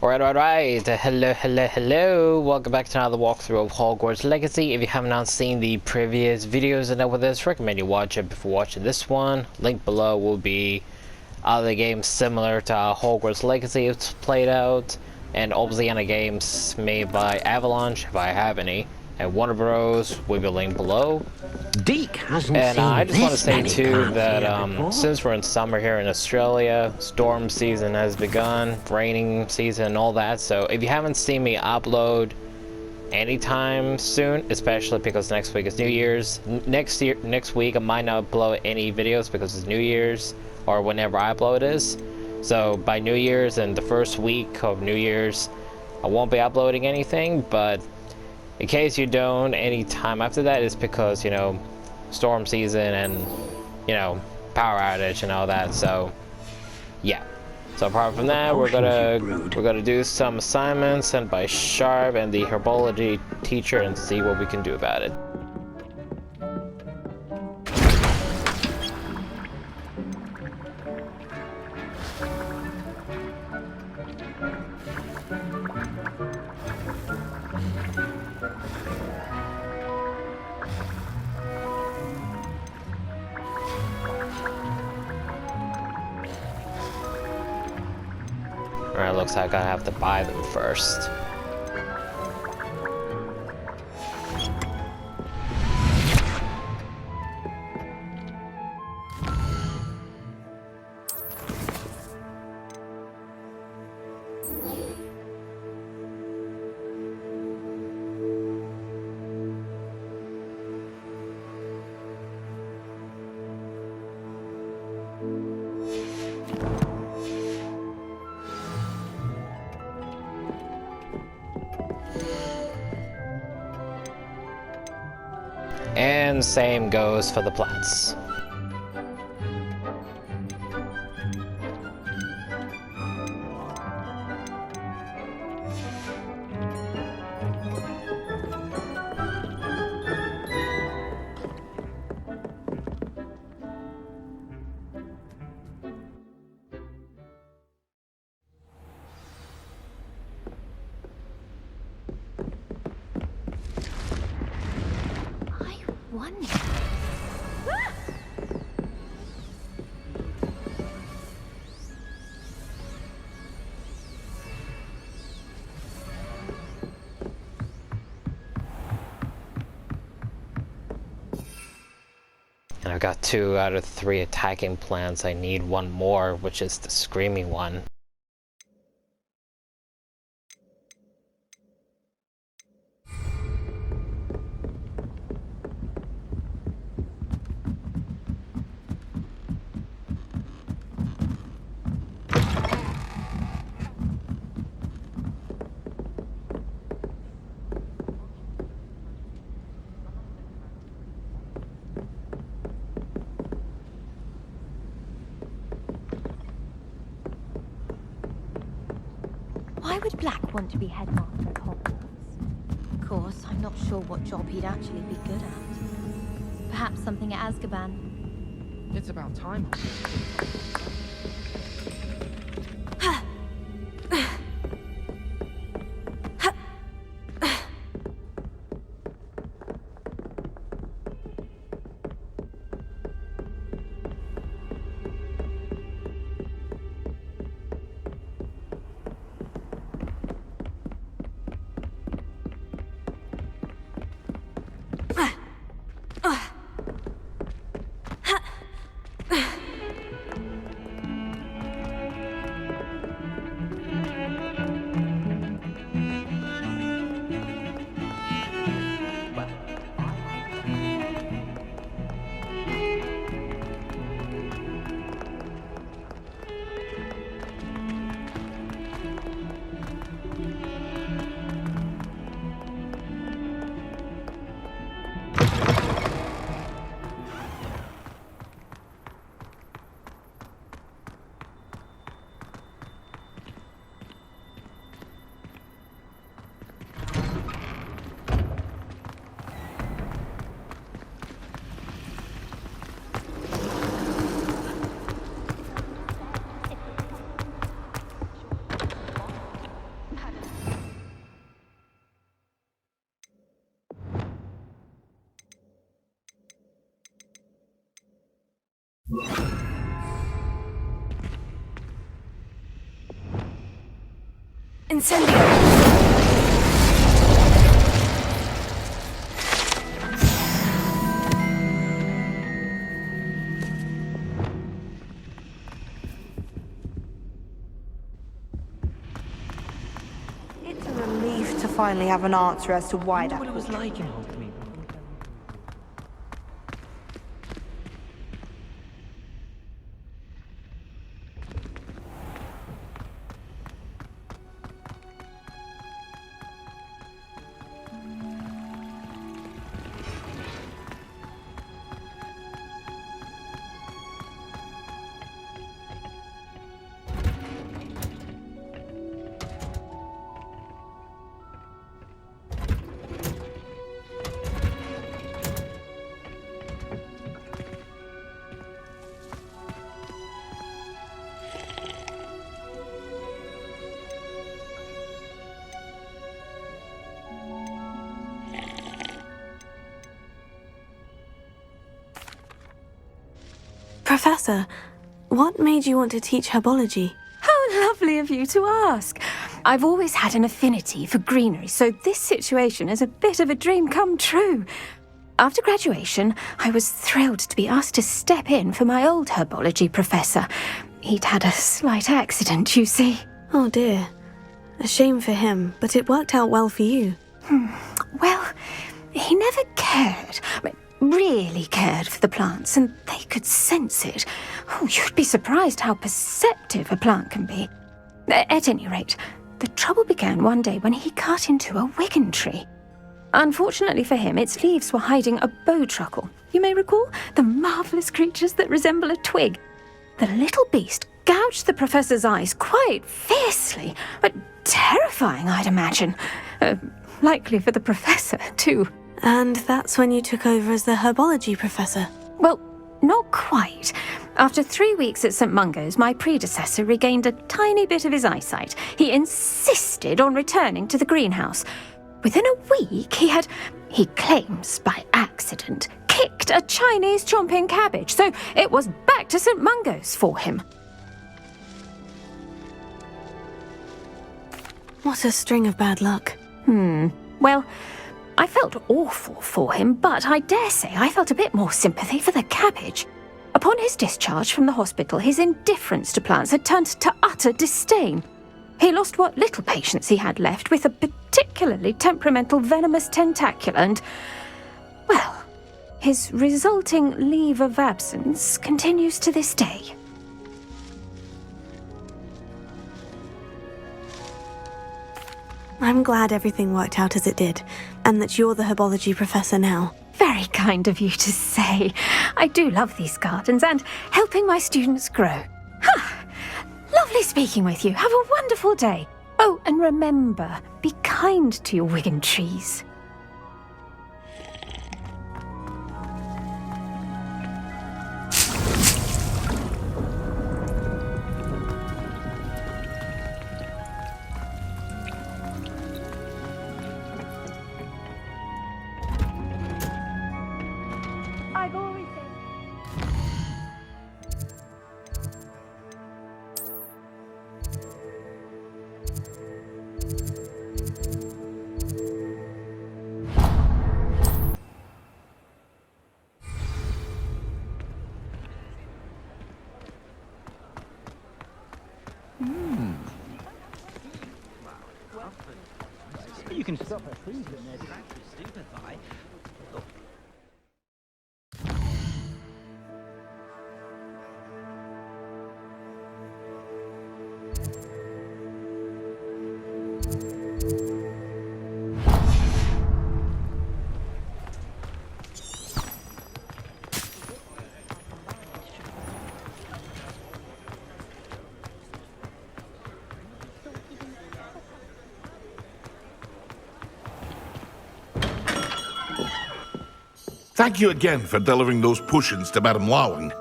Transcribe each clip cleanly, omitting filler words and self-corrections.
Alright, hello, welcome back to another walkthrough of Hogwarts Legacy. If you have not seen the previous videos and with this, recommend you watch it before watching this one. Link below will be other games similar to how Hogwarts Legacy is played out, and Obsidian games made by Avalanche, if I have any. And Warner Bros. Will be linked below. Deke hasn't And seen I just want to this say many too plants that here before. since we're in summer here in Australia, storm season has begun, raining season and all that, so if you haven't seen me upload anytime soon, especially because next week is New Year's, next week I might not upload any videos because it's New Year's or whenever I upload is. So by New Year's and the first week of New Year's I won't be uploading anything, but in case you don't, any time after that is because, you know, storm season and, you know, power outage and all that. So yeah, so apart from that, we're gonna do some assignments sent by Sharp and the herbology teacher and see what we can do about it. Alright, looks like I have to buy them first. And same goes for the plants. Wonder. And I've got 2 out of 3 attacking plants. I need one more, which is the screaming one. Why would Black want to be headmaster at Hogwarts? Of course, I'm not sure what job he'd actually be good at. Perhaps something at Azkaban. It's about time. Incendio! It's a relief to finally have an answer as to why that What it was like in Hogsmeade. Professor, what made you want to teach herbology? How lovely of you to ask. I've always had an affinity for greenery, so this situation is a bit of a dream come true. After graduation, I was thrilled to be asked to step in for my old herbology professor. He'd had a slight accident, you see. Oh dear. A shame for him, but it worked out well for you. Well, he never cared. Really cared for the plants, and they could sense it. Oh, you'd be surprised how perceptive a plant can be. At any rate, the trouble began one day when he cut into a wigan tree. Unfortunately for him, its leaves were hiding a bowtruckle. You may recall the marvellous creatures that resemble a twig. The little beast gouged the professor's eyes quite fiercely, but terrifying, I'd imagine. Likely for the professor, too. And that's when you took over as the herbology professor? Well, not quite. After 3 weeks at St. Mungo's, my predecessor regained a tiny bit of his eyesight. He insisted on returning to the greenhouse. Within a week, he claims by accident, kicked a Chinese chomping cabbage, so it was back to St. Mungo's for him. What a string of bad luck. Well, I felt awful for him, but I dare say I felt a bit more sympathy for the cabbage. Upon his discharge from the hospital, his indifference to plants had turned to utter disdain. He lost what little patience he had left with a particularly temperamental venomous tentacula and, well, his resulting leave of absence continues to this day. I'm glad everything worked out as it did, and that you're the herbology professor now. Very kind of you to say. I do love these gardens and helping my students grow. Lovely speaking with you. Have a wonderful day. Oh, and remember, be kind to your wigan trees. I've always said... You can stop her freezing there. Stupefy. Thank you again for delivering those potions to Madame Lawing.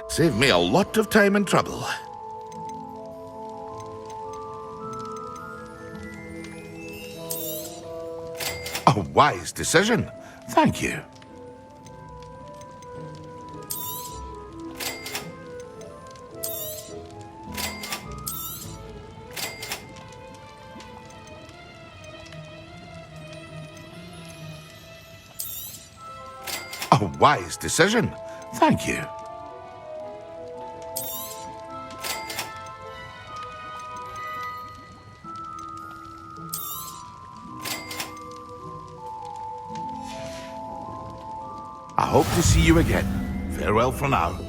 Saved me a lot of time and trouble. A wise decision. Thank you. A wise decision. Thank you. I hope to see you again. Farewell for now.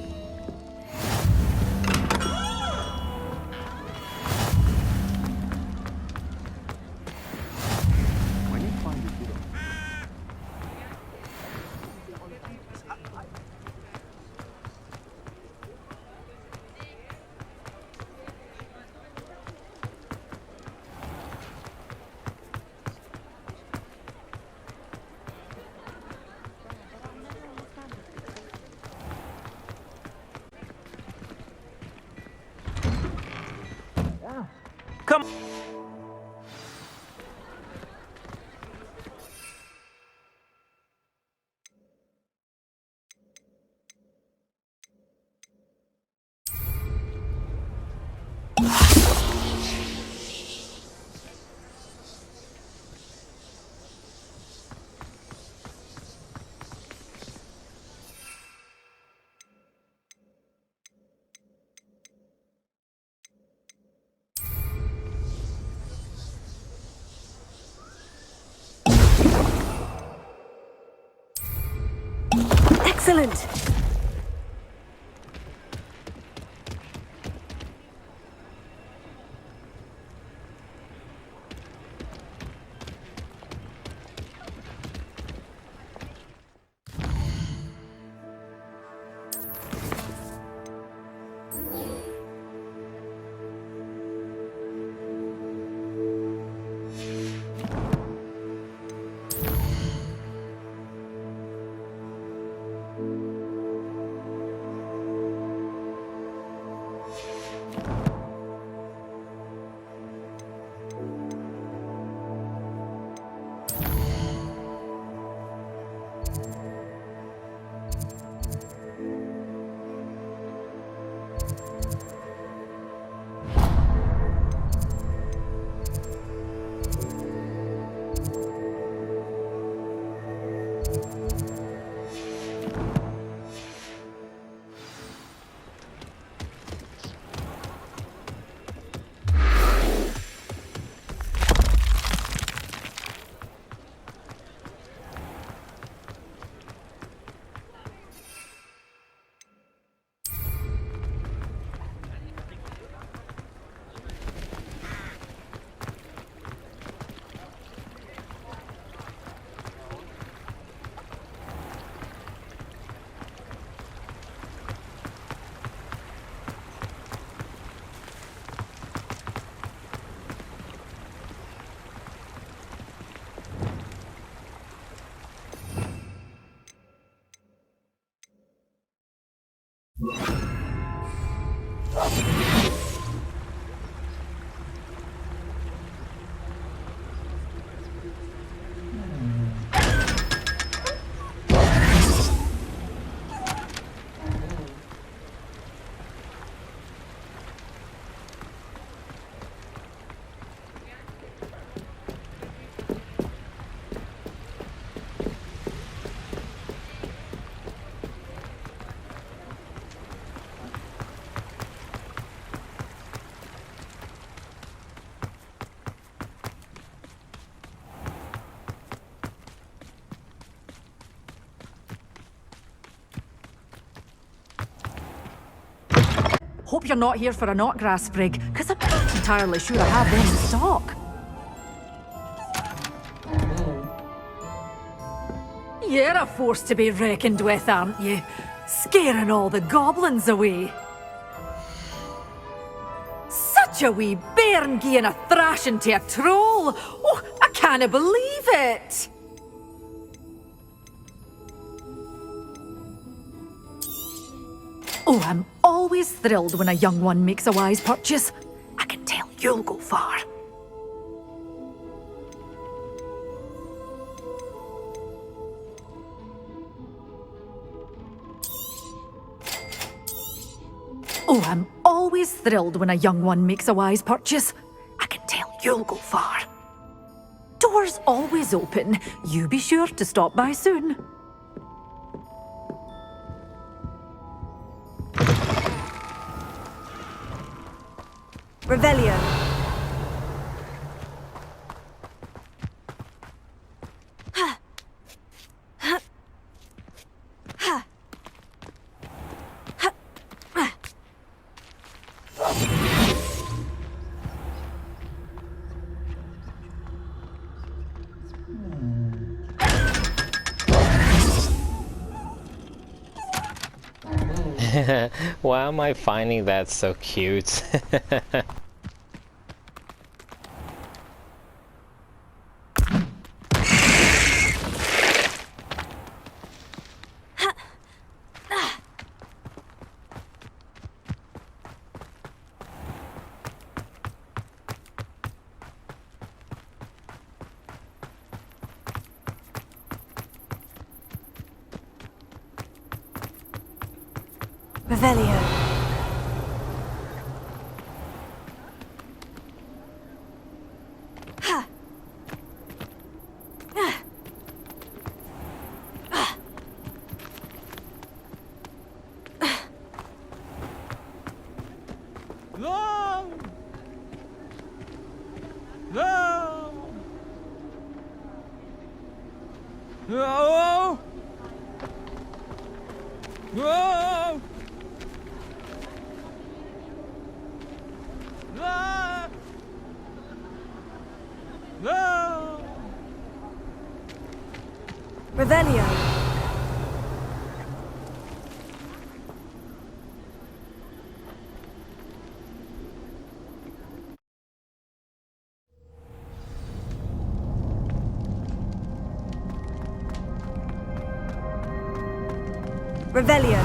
Come. Excellent! Hope you're not here for a knotgrass sprig, because I'm not entirely sure I have them in stock. You're a force to be reckoned with, aren't you? Scaring all the goblins away. Such a wee bairn gieing a thrashing to a troll! Oh, I can't believe it! Oh, I'm always thrilled when a young one makes a wise purchase. I can tell you'll go far. Oh, I'm always thrilled when a young one makes a wise purchase. I can tell you'll go far. Doors always open. You be sure to stop by soon. Revelio. Why am I finding that so cute? Revelio. No! No! No! No! No! No! Revelio. Revelio.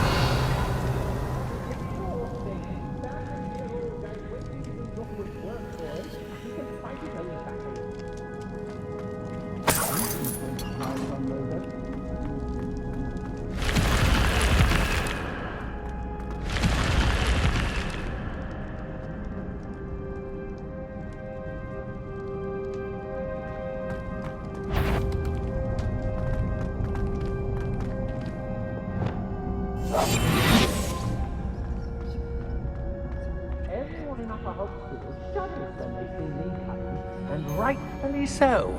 Everyone in Upper Hogsfield shudders when they see me coming, and rightfully so.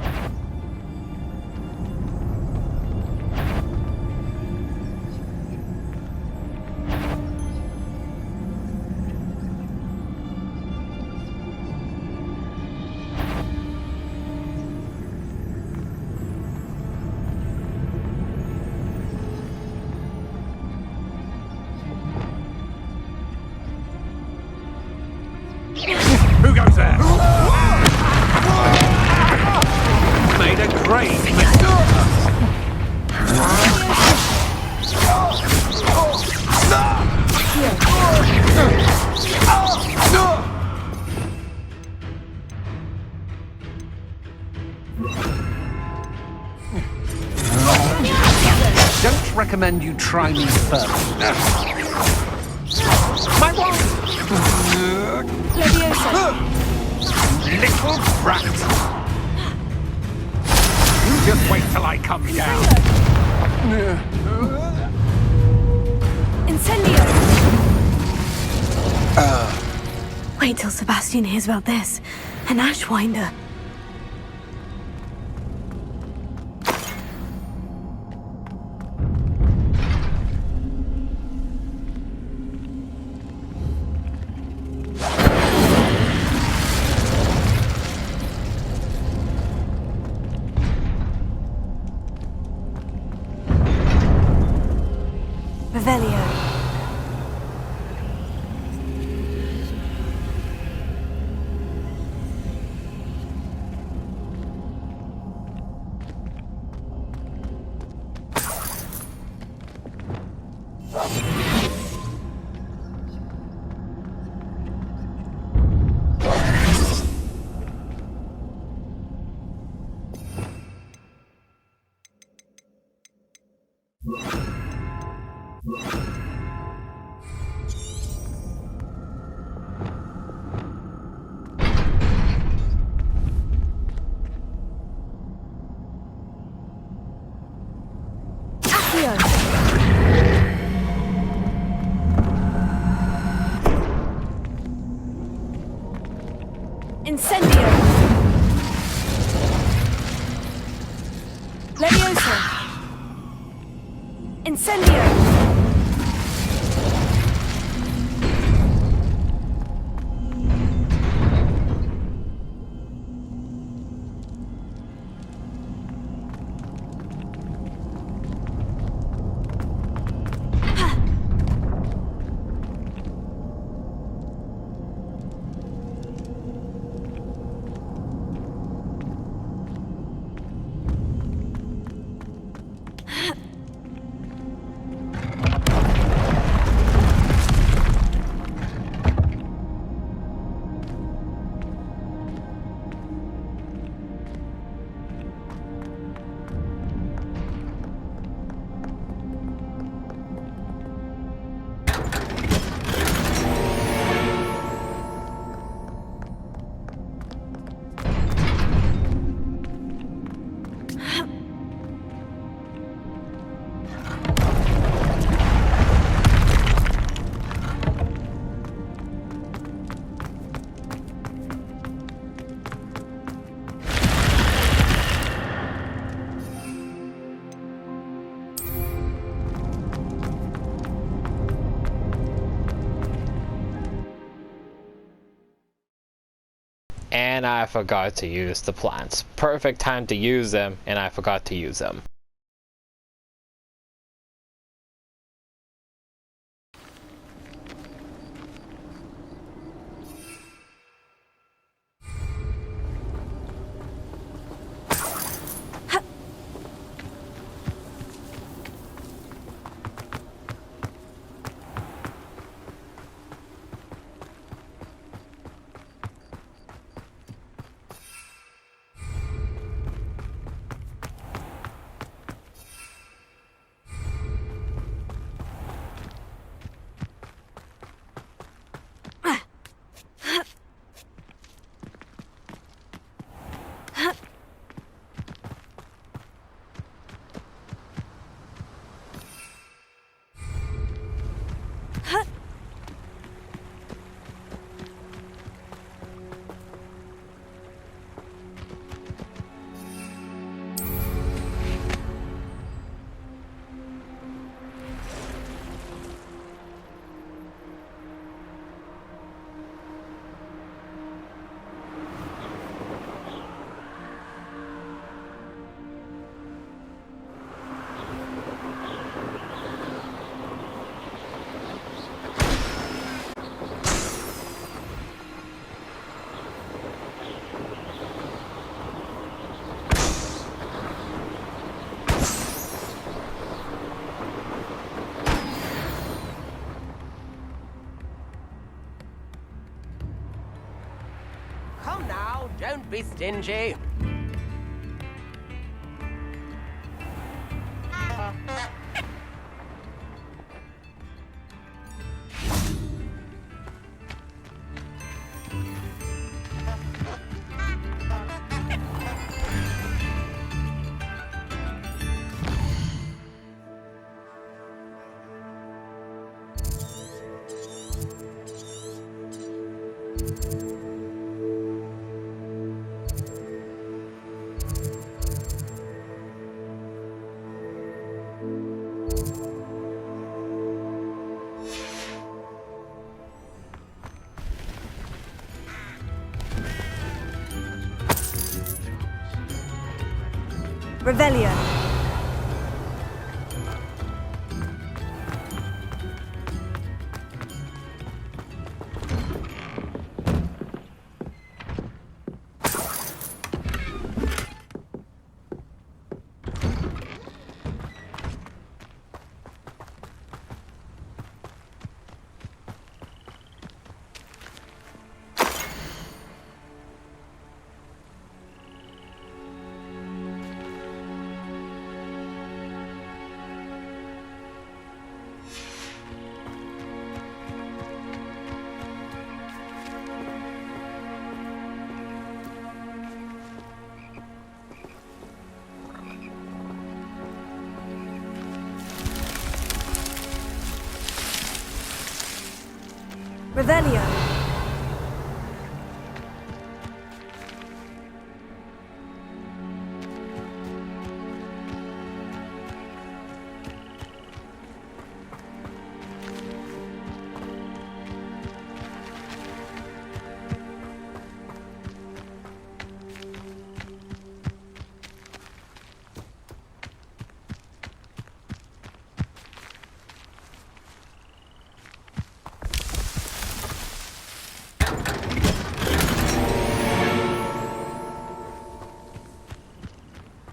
Who goes there? Made a great Don't recommend you try me first. My wand! Little brat! You just wait till I come down. Incendio! Wait till Sebastian hears about this. An Ashwinder. Revelio. Incendio! And I forgot to use the plants. Perfect time to use them, and I forgot to use them. Come now, don't be stingy. Revelio. Revelio.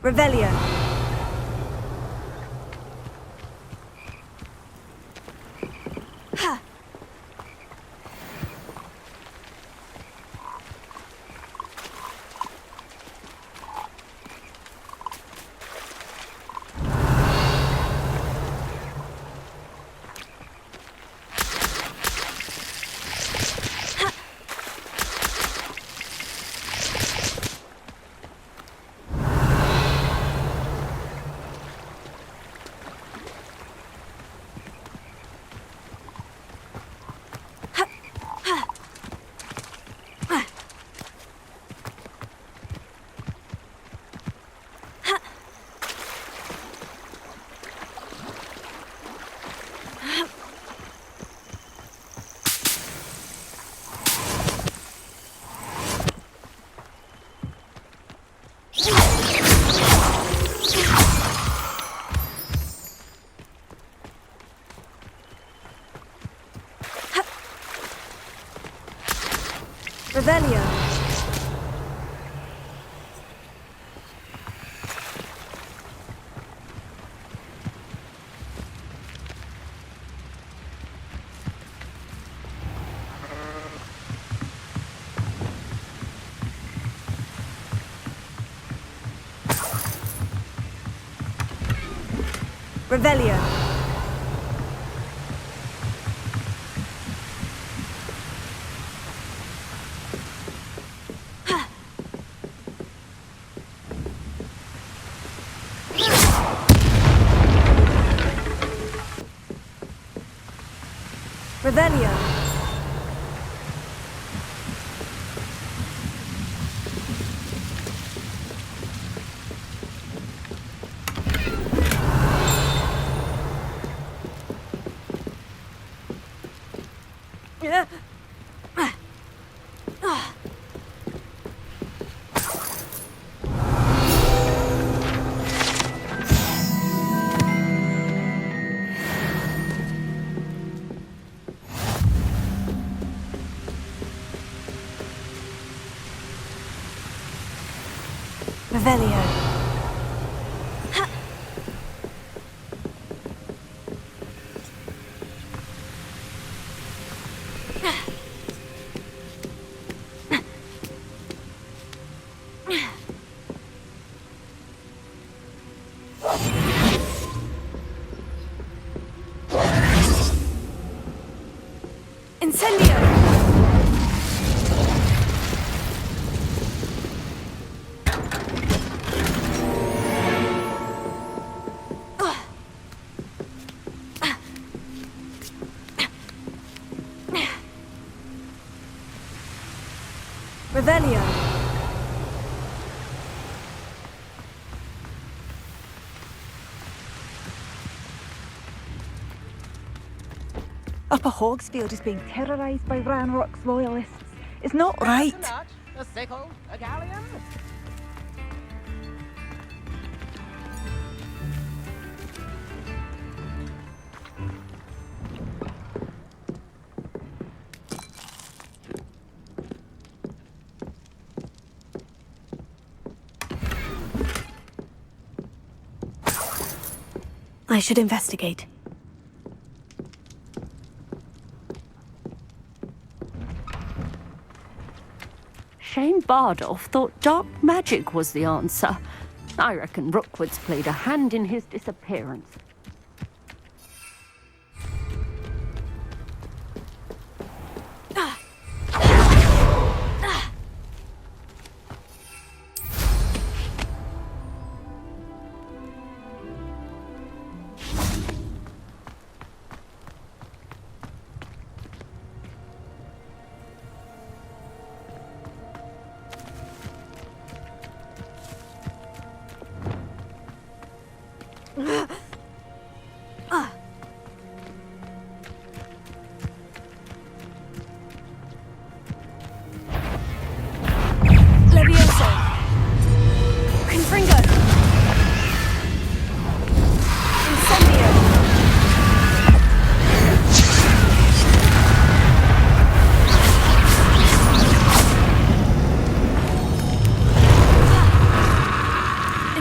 Revelio. Revelio. Revelio. Revelio. Revelio. Incendio. Revelio. Upper Hogsfield is being terrorised by Ranrock's loyalists. It's not right. The sickle, a galleon. I should investigate. Shane Bardolph thought dark magic was the answer. I reckon Rookwood's played a hand in his disappearance.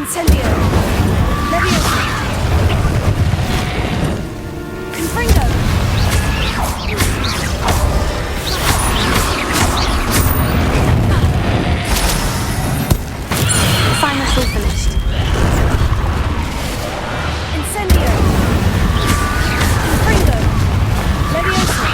Incendio! Leviosa! Confringo! Finals all finished. Incendio! Confringo! Leviosa!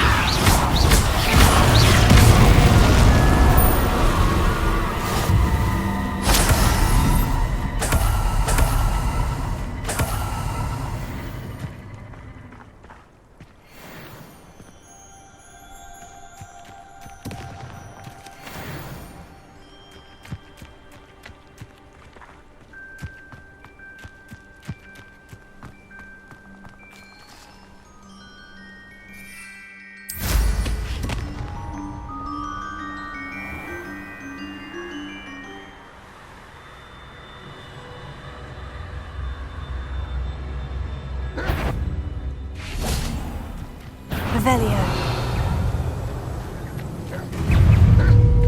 Revelio.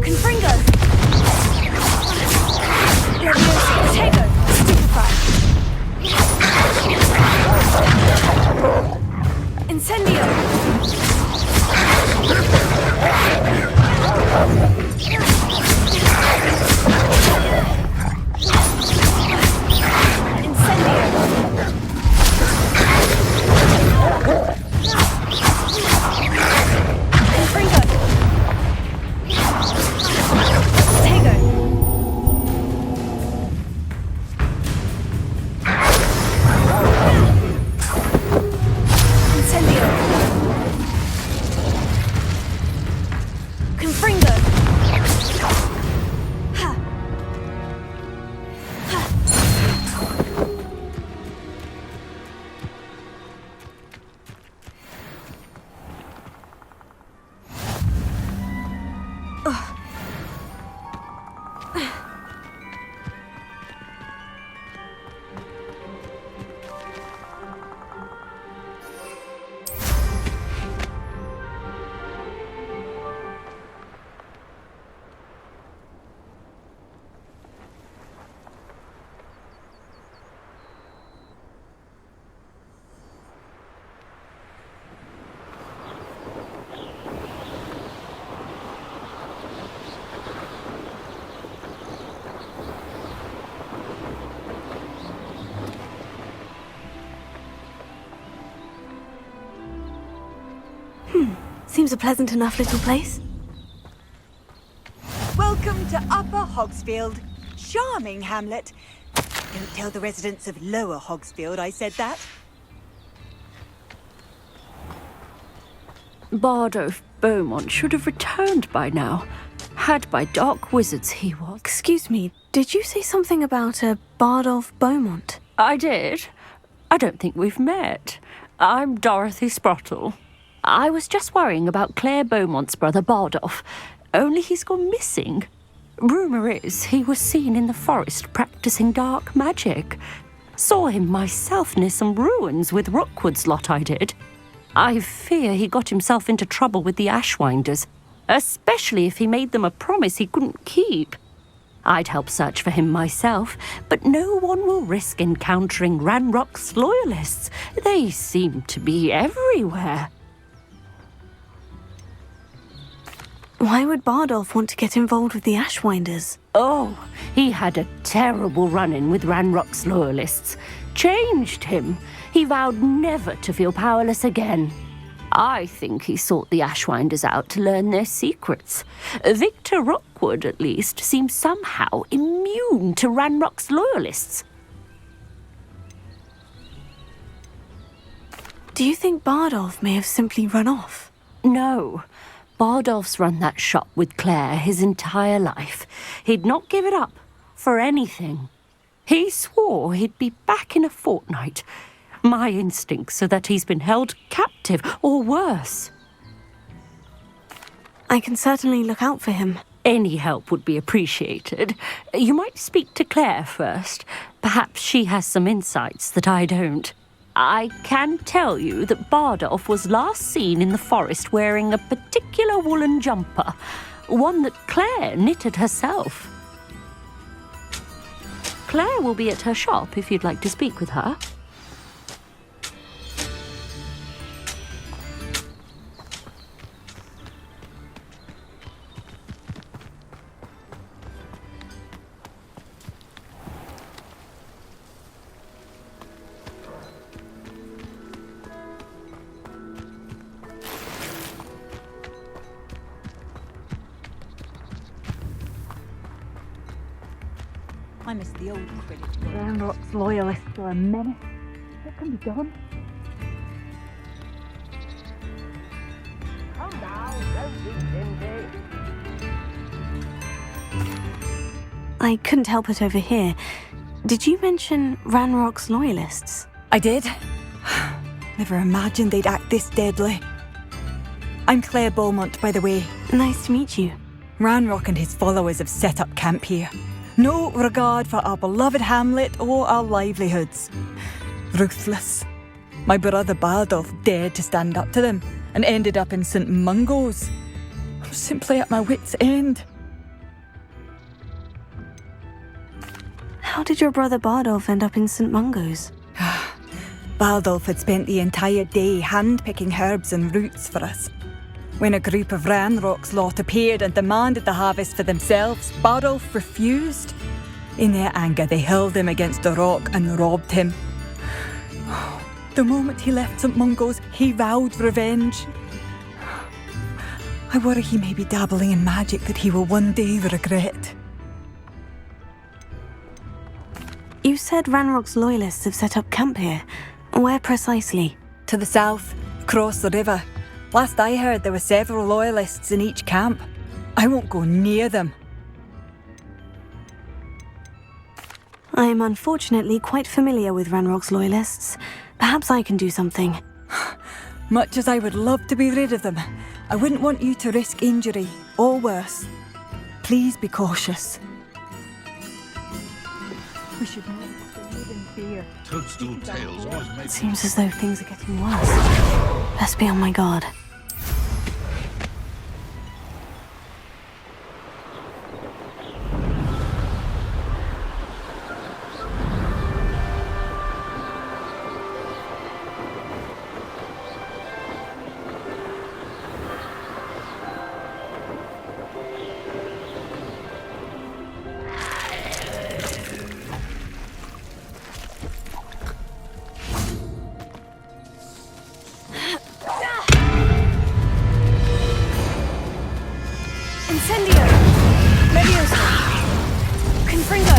Confringo. Leviosa. Protego. Stupefy. Incendio. Seems a pleasant enough little place. Welcome to Upper Hogsfield. Charming hamlet. Don't tell the residents of Lower Hogsfield I said that. Bardolph Beaumont should have returned by now. Had by dark wizards he was. Excuse me, did you say something about a Bardolph Beaumont? I did. I don't think we've met. I'm Dorothy Sprottle. I was just worrying about Claire Beaumont's brother Bardolph, only he's gone missing. Rumour is he was seen in the forest practising dark magic. Saw him myself near some ruins with Rookwood's lot I did. I fear he got himself into trouble with the Ashwinders, especially if he made them a promise he couldn't keep. I'd help search for him myself, but no one will risk encountering Ranrock's loyalists. They seem to be everywhere. Why would Bardolph want to get involved with the Ashwinders? Oh, he had a terrible run-in with Ranrock's loyalists. Changed him. He vowed never to feel powerless again. I think he sought the Ashwinders out to learn their secrets. Victor Rookwood, at least, seems somehow immune to Ranrock's loyalists. Do you think Bardolph may have simply run off? No. Bardolph's run that shop with Claire his entire life. He'd not give it up for anything. He swore he'd be back in a fortnight. My instincts are that he's been held captive, or worse. I can certainly look out for him. Any help would be appreciated. You might speak to Claire first. Perhaps she has some insights that I don't. I can tell you that Bardolph was last seen in the forest wearing a particular woolen jumper, one that Claire knitted herself. Claire will be at her shop if you'd like to speak with her. I miss the old Quidditch. Ranrock's loyalists are a menace. What can be done? Come now, don't be stingy. I couldn't help it over here. Did you mention Ranrock's loyalists? I did. Never imagined they'd act this deadly. I'm Claire Beaumont, by the way. Nice to meet you. Ranrock and his followers have set up camp here. No regard for our beloved hamlet or our livelihoods. Ruthless. My brother Bardolph dared to stand up to them and ended up in St. Mungo's. I'm simply at my wit's end. How did your brother Bardolph end up in St. Mungo's? Bardolph had spent the entire day hand-picking herbs and roots for us. When a group of Ranrock's lot appeared and demanded the harvest for themselves, Bardolph refused. In their anger, they hurled him against a rock and robbed him. The moment he left St. Mungo's, he vowed revenge. I worry he may be dabbling in magic that he will one day regret. You said Ranrock's loyalists have set up camp here. Where precisely? To the south, across the river. Last I heard, there were several loyalists in each camp. I won't go near them. I am unfortunately quite familiar with Ranrock's loyalists. Perhaps I can do something. Much as I would love to be rid of them, I wouldn't want you to risk injury, or worse. Please be cautious. We should not live in fear. Toadstool tales always make It seems as though things are getting worse. Best be on my guard. Incendio! Leviosa! Confringo!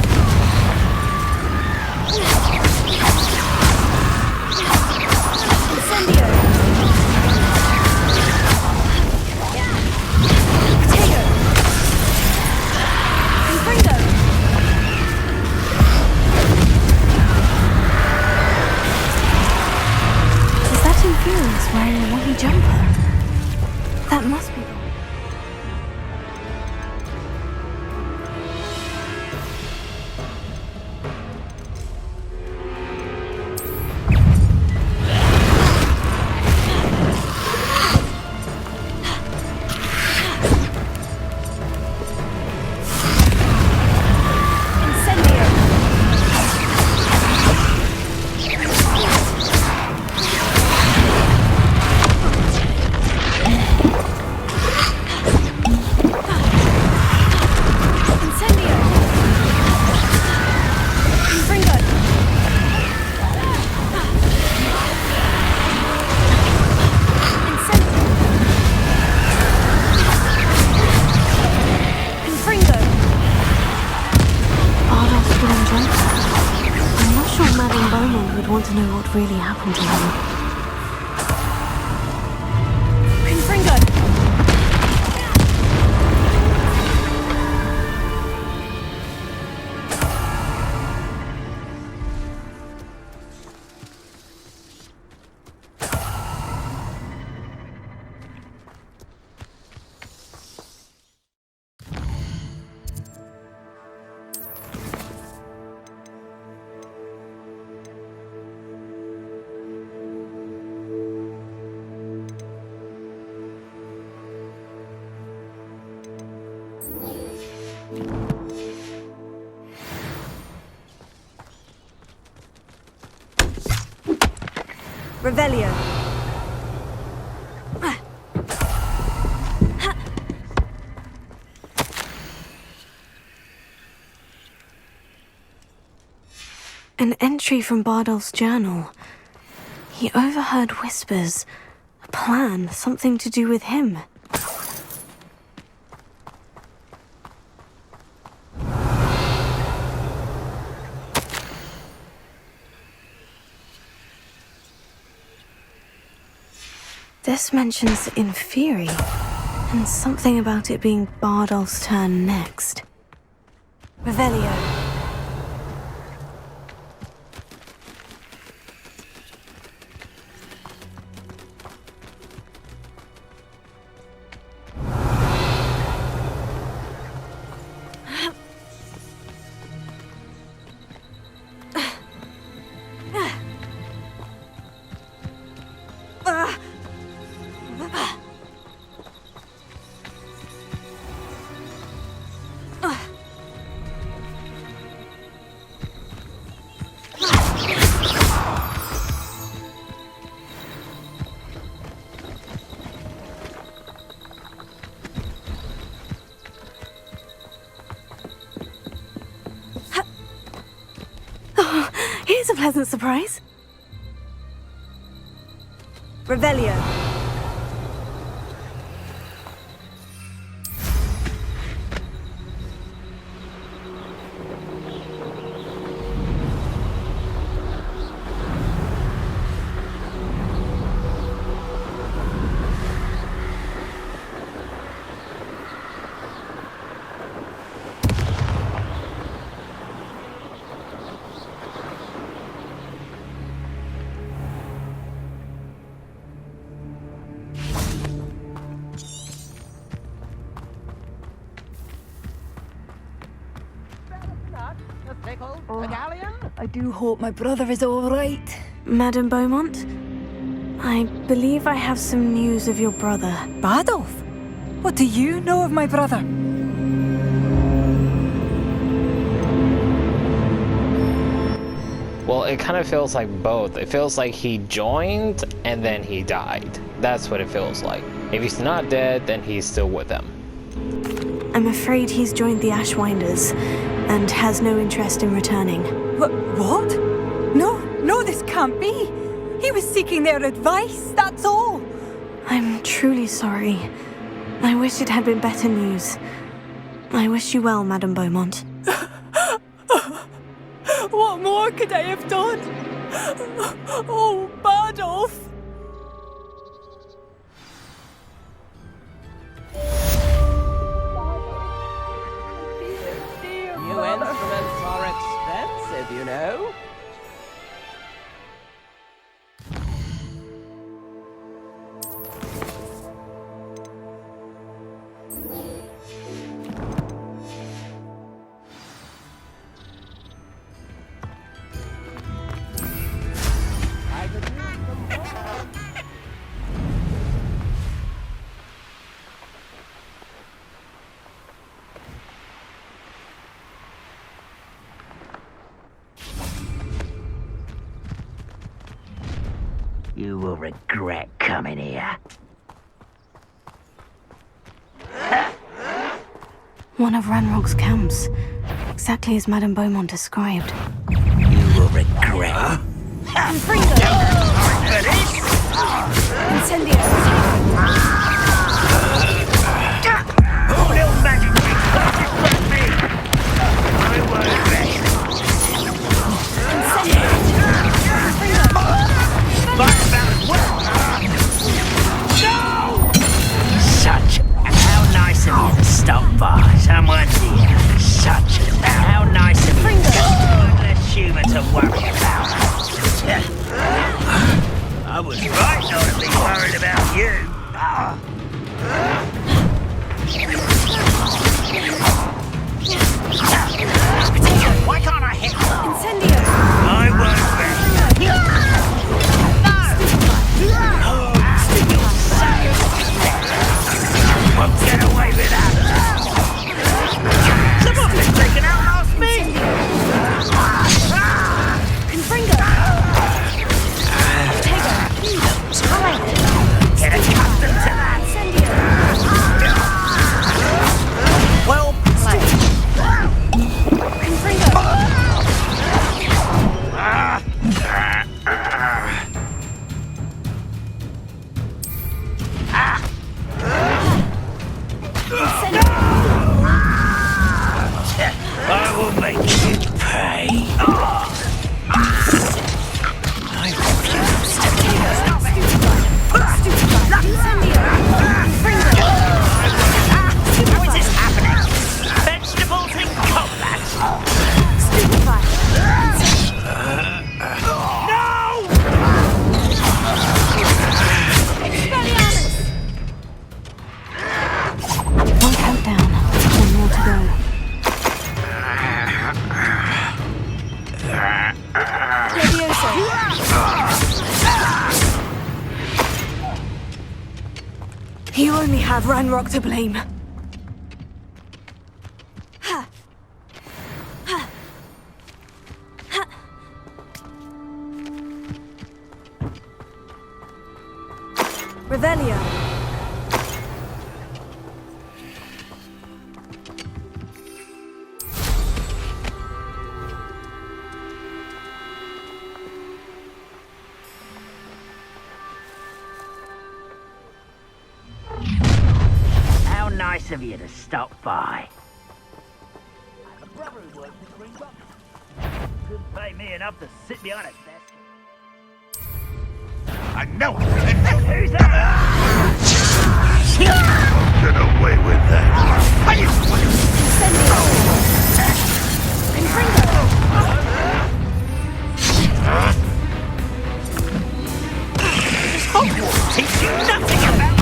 Incendio! Potato! Confringo! Is that Infurious wearing a woolly jumper? That must be... want to know what really happened to him. Confringo! Revelio. An entry from Bardolph's journal. He overheard whispers. A plan, something to do with him. This mentions Inferi, and something about it being Bardolph's turn next. Revelio. Here's a pleasant surprise. Revelio. I do hope my brother is all right. Madame Beaumont, I believe I have some news of your brother. Bardolph? What do you know of my brother? Well, it kind of feels like both. It feels like he joined and then he died. That's what it feels like. If he's not dead, then he's still with them. I'm afraid he's joined the Ashwinders and has no interest in returning. What? No, this can't be. He was seeking their advice, that's all. I'm truly sorry. I wish it had been better news. I wish you well, Madame Beaumont. What more could I have done? Oh, Bardolph! New instruments are expensive, you know. I could use some more. You will regret coming here. One of Ranrock's camps. Exactly as Madame Beaumont described. You will regret. Incendio! Oh, little magic tricks, don't distract me! I won't rest. No! Such how nice of you to stop by. Someone here. Such how nice of you. Less humour to worry about. I was right not to be worried about you. You only have Ranrock to blame. Revelio. How nice of you to stop by. Couldn't pay me enough to sit behind a desk. I know it! Who's that? Get away with that! Hogwarts teach you nothing about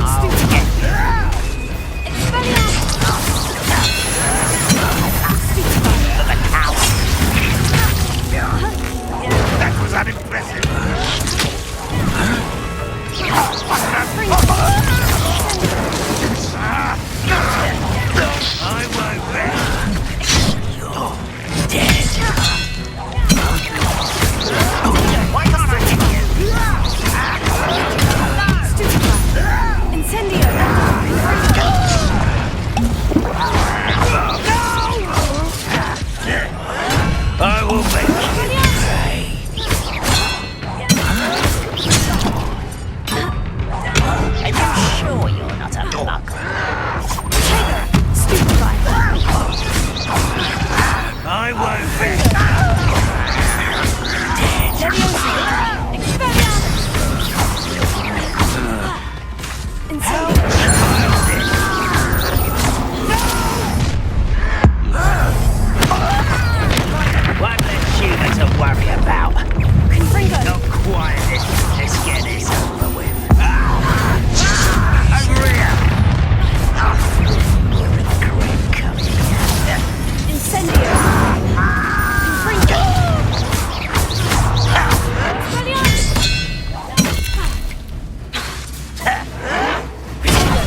That was unimpressive! I won't rest. You're dead. Why can't I hit you? Incendio! I will make you pay. Are you sure you're not a muggle? I won't rest. One less human to worry about. Not quiet this. Let's get this over with. Over here. Regret coming here. Incendio!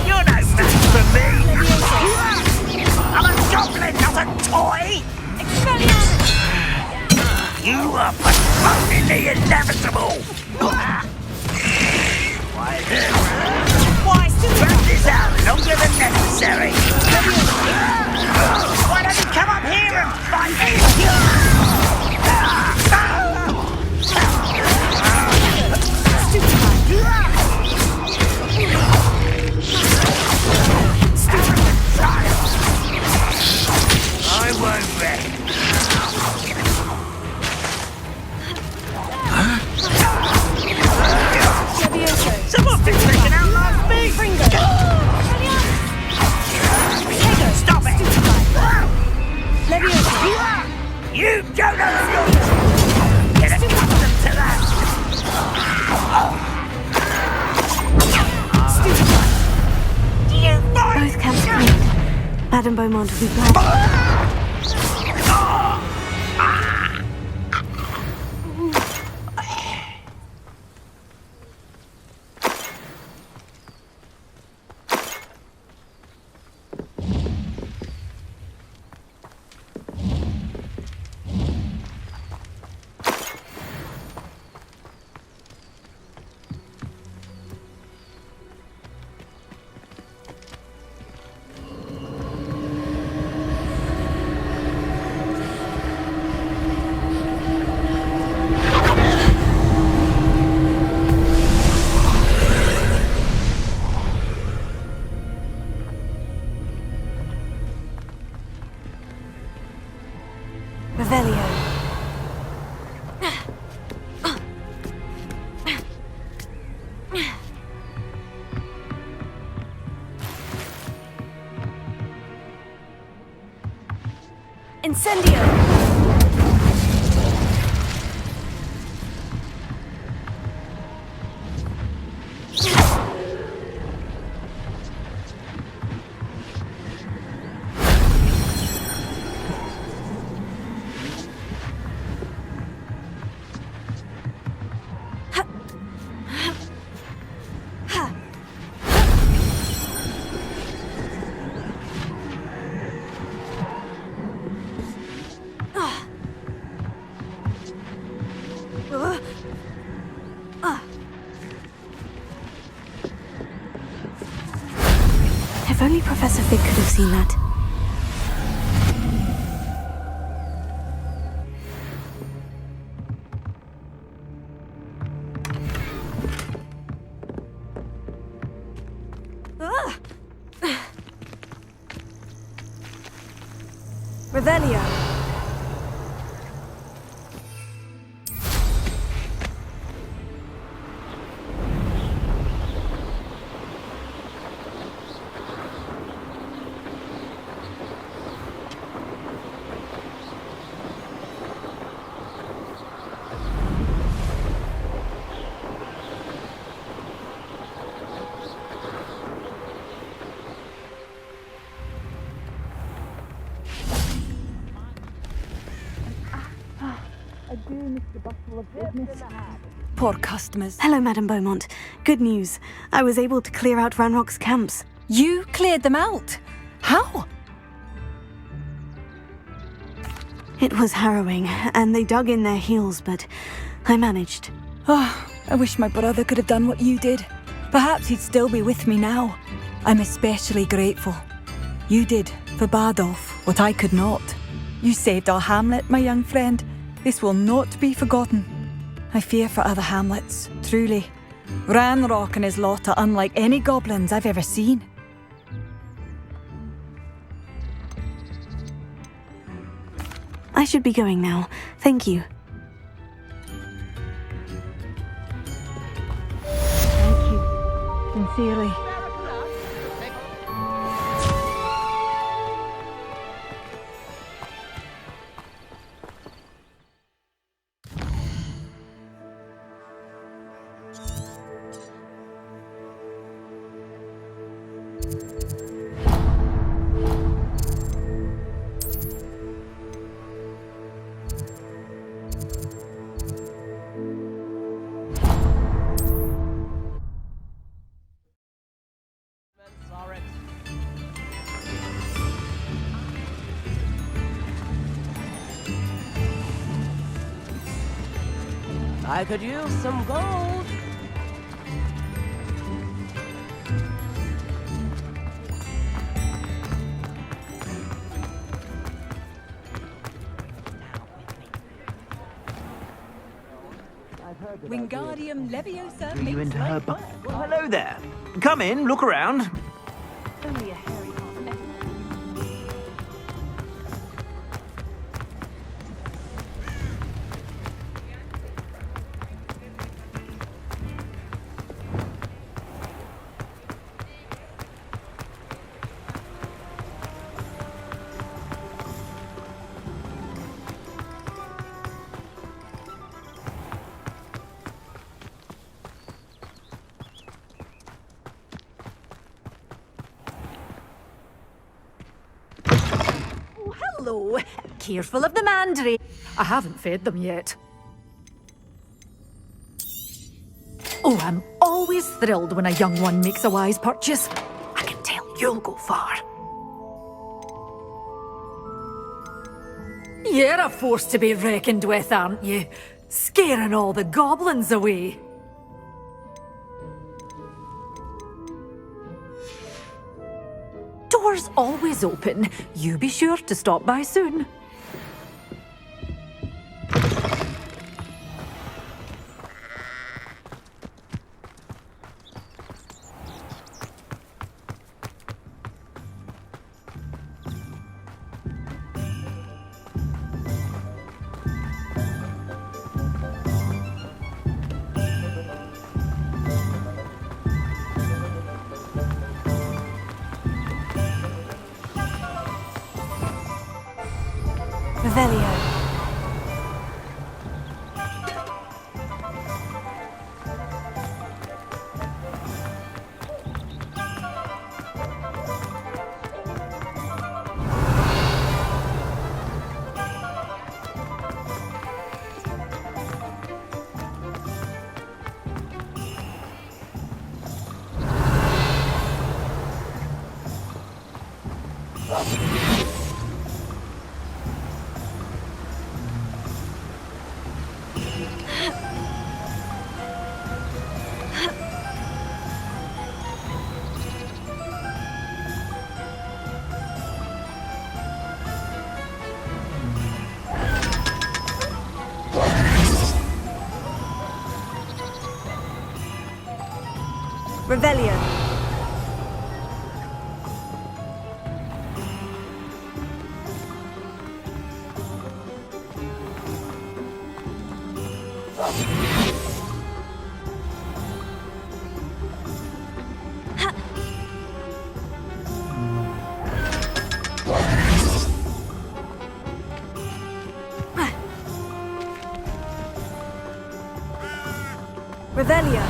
You're no match for me. I'm a goblin, not a toy. You are postponing the inevitable. Why drag this out longer than necessary? Why don't you come up here and fight me? I won't rest. Someone's been taking out last beat! Stop it! You don't know! Get accustomed to that! Both camps cleared. Madame Beaumont will be glad. Revelio. Incendio! If only Professor Fig could have seen that. Revelio. Poor customers. Hello, Madame Beaumont. Good news. I was able to clear out Ranrock's camps. You cleared them out? How? It was harrowing, and they dug in their heels, but I managed. Oh, I wish my brother could have done what you did. Perhaps he'd still be with me now. I'm especially grateful. You did, for Bardolph, what I could not. You saved our hamlet, my young friend. This will not be forgotten. I fear for other hamlets, truly. Ranrock and his lot are unlike any goblins I've ever seen. I should be going now. Thank you. Thank you. Sincerely. I could use some gold. Wingardium Leviosa. Are you into her Well, hello there. Come in, look around. Only a hairy half. Hello. Careful of the mandrake. I haven't fed them yet. Oh, I'm always thrilled when a young one makes a wise purchase. I can tell you'll go far. You're a force to be reckoned with, aren't you? Scaring all the goblins away. Doors always open. You be sure to stop by soon. Revelio. Revelio. Revelio.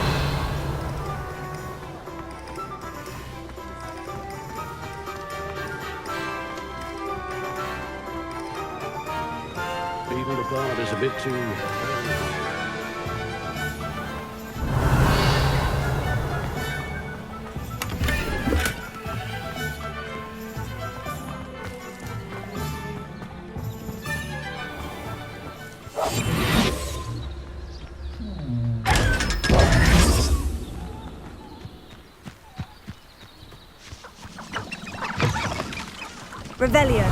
Even the bard is a bit too... Revelio.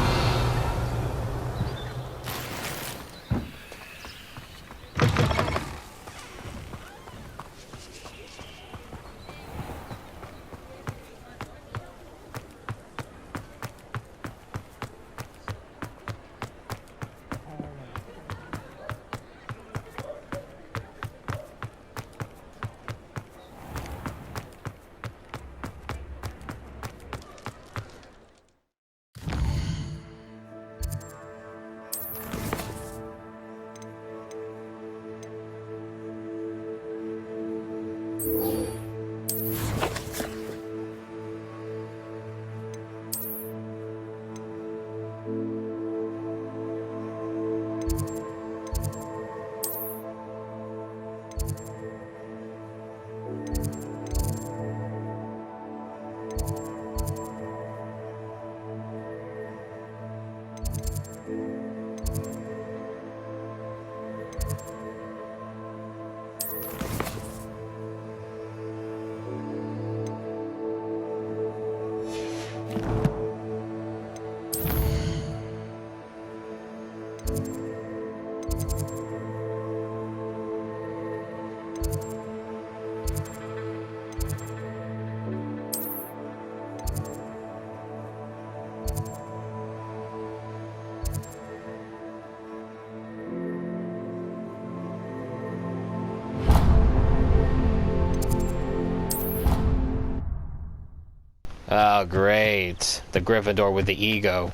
Oh, great. The Gryffindor with the ego.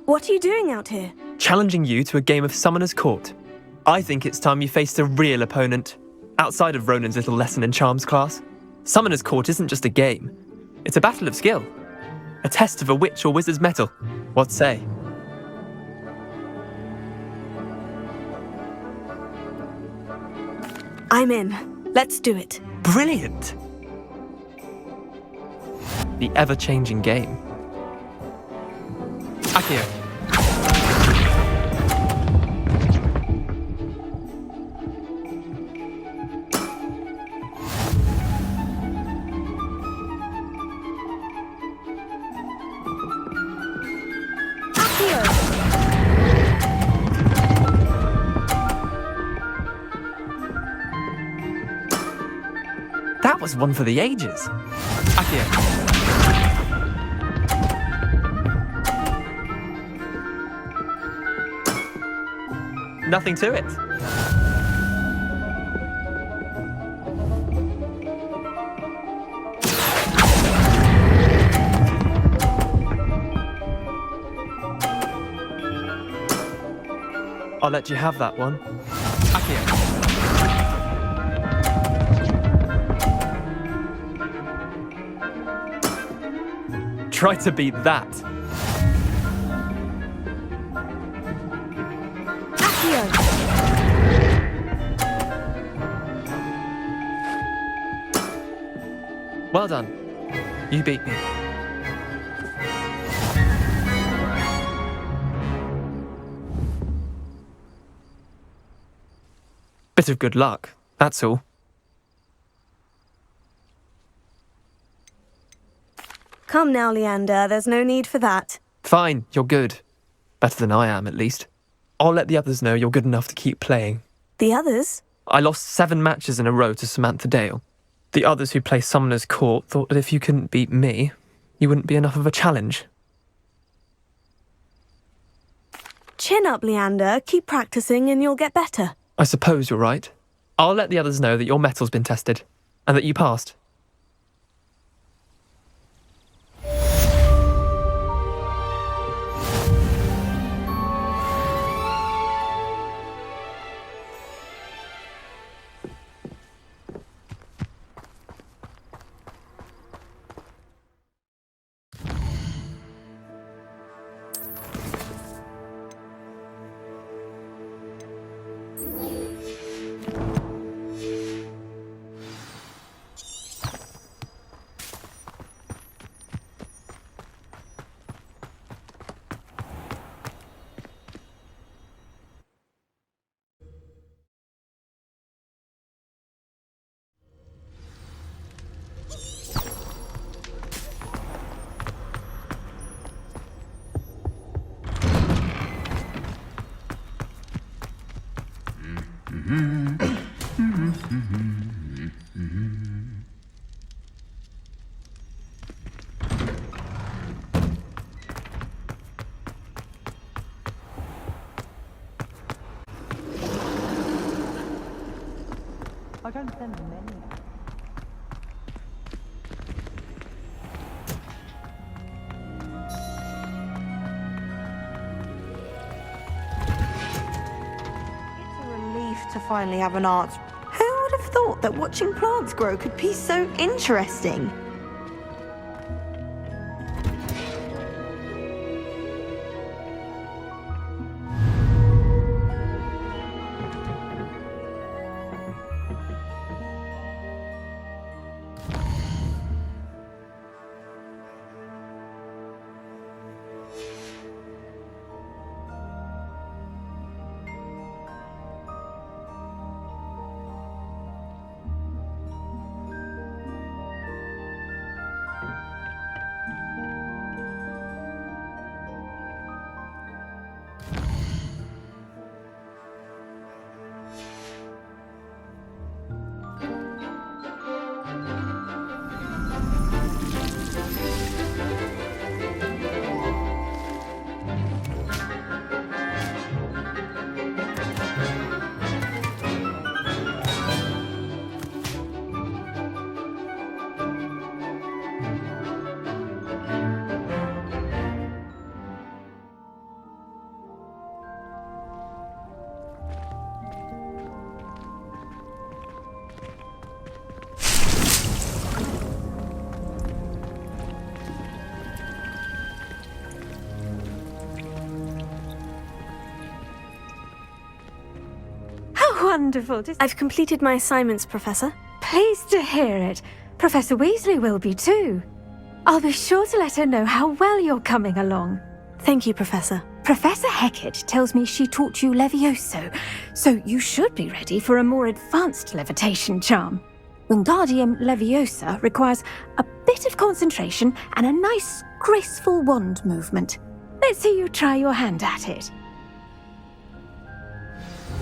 What are you doing out here? Challenging you to a game of Summoner's Court. I think it's time you faced a real opponent, outside of Ronan's little lesson in charms class. Summoner's Court isn't just a game. It's a battle of skill. A test of a witch or wizard's mettle. What say? I'm in. Let's do it. Brilliant! The ever-changing game. Akio. That was one for the ages. Akio. Nothing to it. I'll let you have that one. Akio. Try to beat that. Well done. You beat me. Bit of good luck, that's all. Come now, Leander, there's no need for that. Fine, you're good. Better than I am, at least. I'll let the others know you're good enough to keep playing. The others? I lost 7 matches in a row to Samantha Dale. The others who play Summoner's Court thought that if you couldn't beat me, you wouldn't be enough of a challenge. Chin up, Leander. Keep practicing and you'll get better. I suppose you're right. I'll let the others know that your metal's been tested, and that you passed. I don't send many. It's a relief to finally have an answer. Who would have thought that watching plants grow could be so interesting? Wonderful. I've completed my assignments, Professor. Pleased to hear it. Professor Weasley will be too. I'll be sure to let her know how well you're coming along. Thank you, Professor. Professor Hecat tells me she taught you Levioso, so you should be ready for a more advanced levitation charm. Wingardium Leviosa requires a bit of concentration and a nice, graceful wand movement. Let's see you try your hand at it.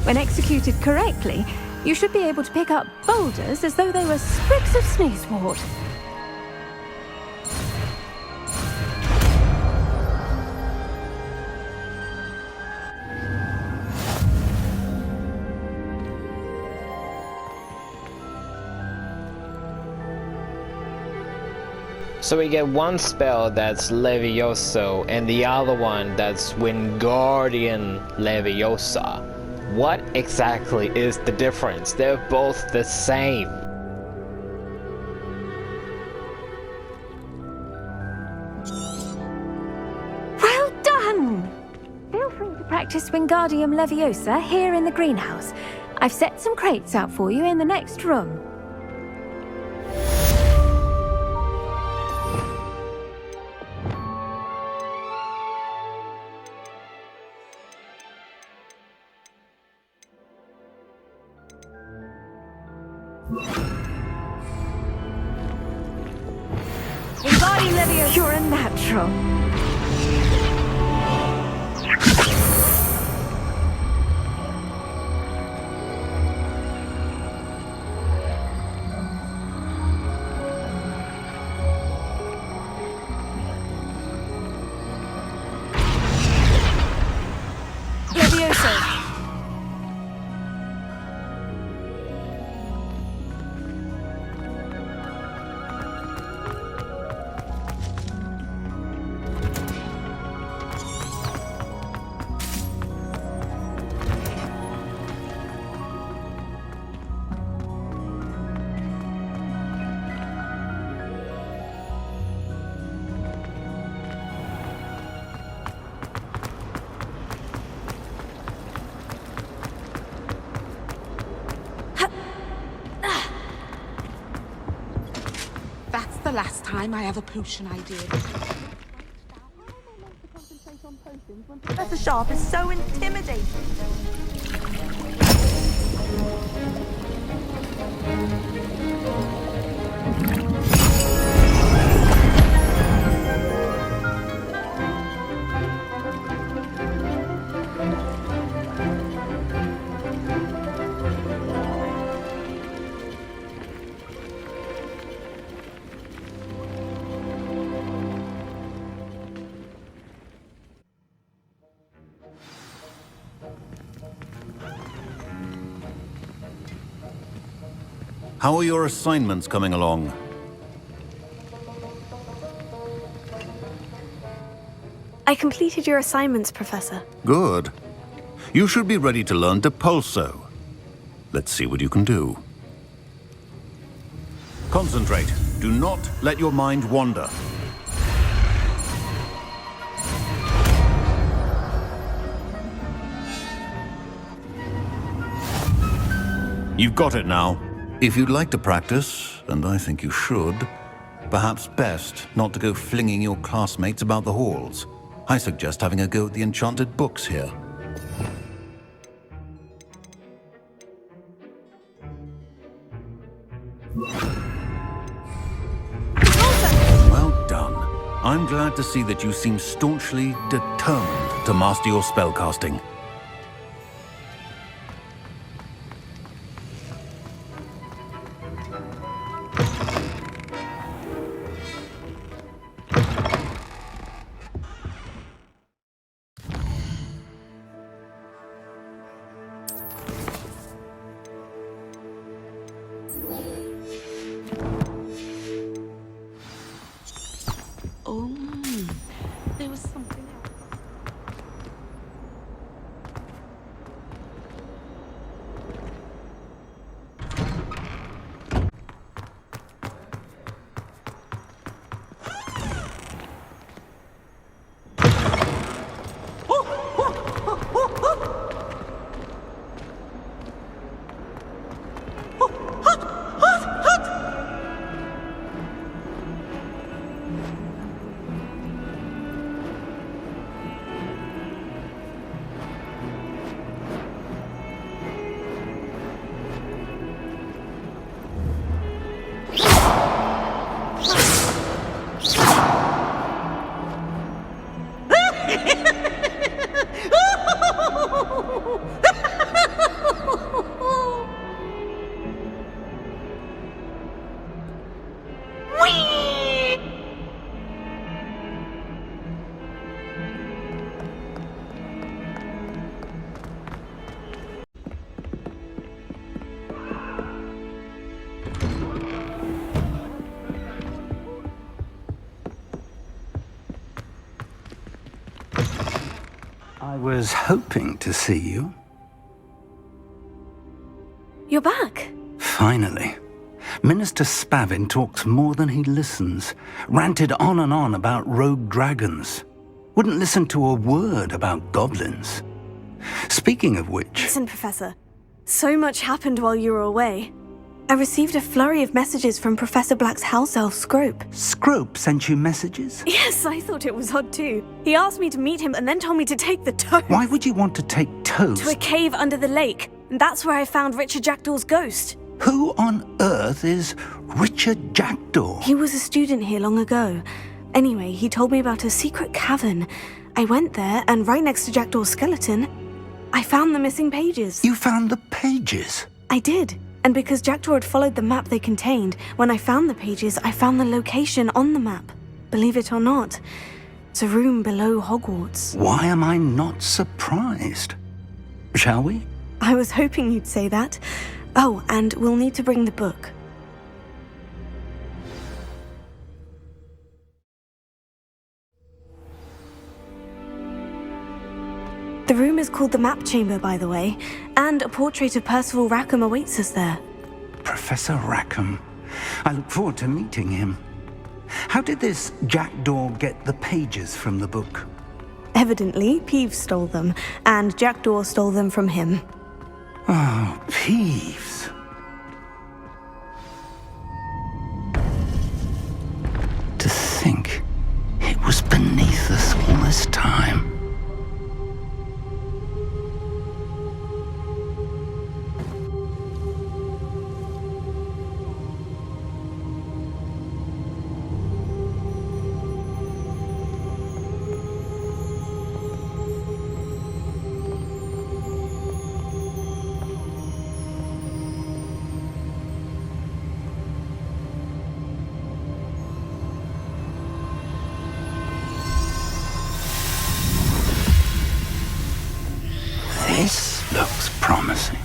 When executed correctly, you should be able to pick up boulders as though they were sprigs of sneezewort. So we get one spell that's Levioso and the other one that's Wingardium Leviosa. What exactly is the difference? They're both the same. Well done! Feel free to practice Wingardium Leviosa here in the greenhouse. I've set some crates out for you in the next room. Wingardium me, Leviosa. You're a natural. Leviosa! That's the last time I have a potion idea. Professor Sharp is so intimidating. How are your assignments coming along? I completed your assignments, Professor. Good. You should be ready to learn Depulso. Let's see what you can do. Concentrate. Do not let your mind wander. You've got it now. If you'd like to practice, and I think you should, perhaps best not to go flinging your classmates about the halls. I suggest having a go at the enchanted books here. Well done. I'm glad to see that you seem staunchly determined to master your spellcasting. There was something else. I was hoping to see you. You're back. Finally. Minister Spavin talks more than he listens. Ranted on and on about rogue dragons. Wouldn't listen to a word about goblins. Speaking of which... Listen, Professor. So much happened while you were away. I received a flurry of messages from Professor Black's house elf, Scrope. Scrope sent you messages? Yes, I thought it was odd too. He asked me to meet him and then told me to take the toast. Why would you want to take toast? To a cave under the lake. And that's where I found Richard Jackdaw's ghost. Who on earth is Richard Jackdaw? He was a student here long ago. Anyway, he told me about a secret cavern. I went there, and right next to Jackdaw's skeleton, I found the missing pages. You found the pages? I did. And because Jackdaw had followed the map they contained, when I found the pages, I found the location on the map. Believe it or not, it's a room below Hogwarts. Why am I not surprised? Shall we? I was hoping you'd say that. Oh, and we'll need to bring the book. The room is called the Map Chamber, by the way, and a portrait of Percival Rackham awaits us there. Professor Rackham. I look forward to meeting him. How did this Jackdaw get the pages from the book? Evidently, Peeves stole them, and Jackdaw stole them from him. Oh, Peeves. To think it was beneath us all this time. This looks promising.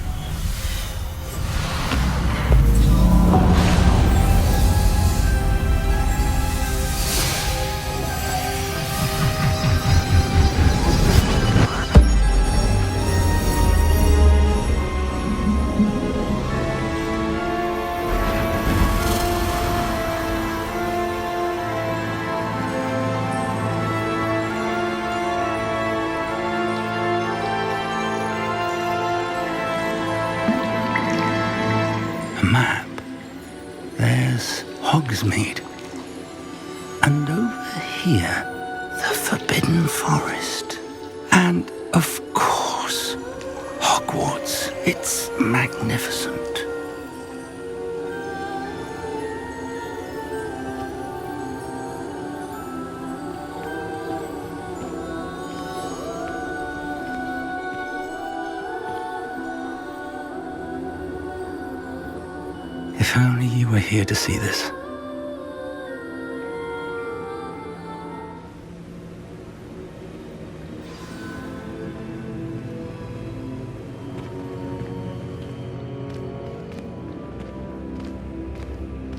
Map. There's Hogsmeade. And over here, the Forbidden Forest. And, of course, Hogwarts. It's magnificent. If only you were here to see this.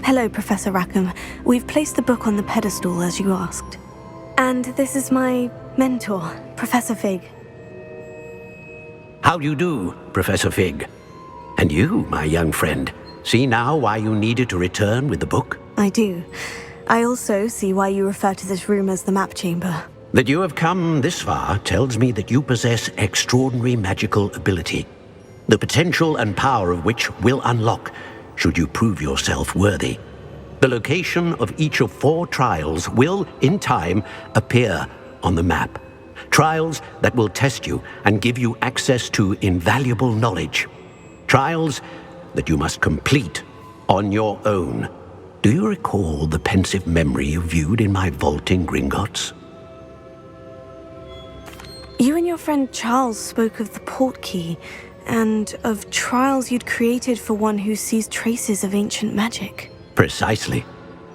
Hello, Professor Rackham. We've placed the book on the pedestal, as you asked. And this is my mentor, Professor Fig. How do you do, Professor Fig? And you, my young friend, see now why you needed to return with the book? I do. I also see why you refer to this room as the Map Chamber. That you have come this far tells me that you possess extraordinary magical ability, the potential and power of which will unlock should you prove yourself worthy. The location of each of 4 trials will, in time, appear on the map. Trials that will test you and give you access to invaluable knowledge. Trials that you must complete on your own. Do you recall the pensive memory you viewed in my vault in Gringotts? You and your friend Charles spoke of the portkey, and of trials you'd created for one who sees traces of ancient magic. Precisely.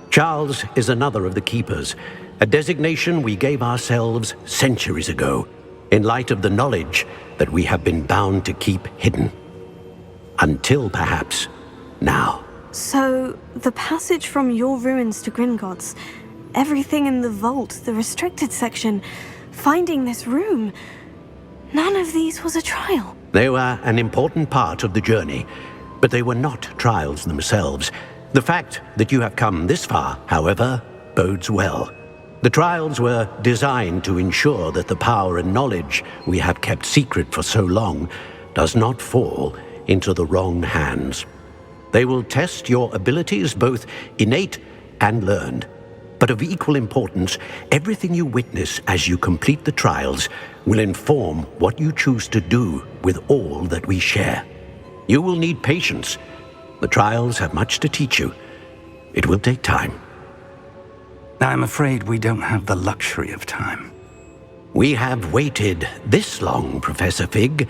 Charles is another of the Keepers, a designation we gave ourselves centuries ago, in light of the knowledge that we have been bound to keep hidden. Until, perhaps, now. So, the passage from your ruins to Gringotts, everything in the vault, the restricted section, finding this room, none of these was a trial. They were an important part of the journey, but they were not trials themselves. The fact that you have come this far, however, bodes well. The trials were designed to ensure that the power and knowledge we have kept secret for so long does not fall into the wrong hands. They will test your abilities, both innate and learned. But of equal importance, everything you witness as you complete the trials will inform what you choose to do with all that we share. You will need patience. The trials have much to teach you. It will take time. I'm afraid we don't have the luxury of time. We have waited this long, Professor Fig.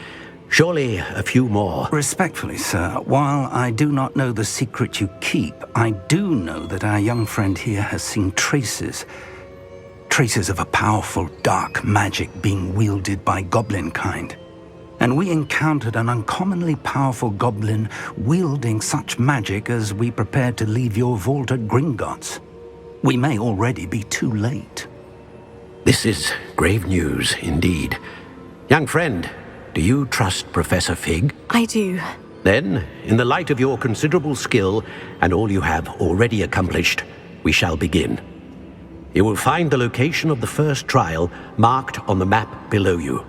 Surely a few more. Respectfully, sir, while I do not know the secret you keep, I do know that our young friend here has seen traces of a powerful dark magic being wielded by goblin kind. And we encountered an uncommonly powerful goblin wielding such magic as we prepared to leave your vault at Gringotts. We may already be too late. This is grave news indeed. Young friend, do you trust Professor Fig? I do. Then, in the light of your considerable skill and all you have already accomplished, we shall begin. You will find the location of the first trial marked on the map below you.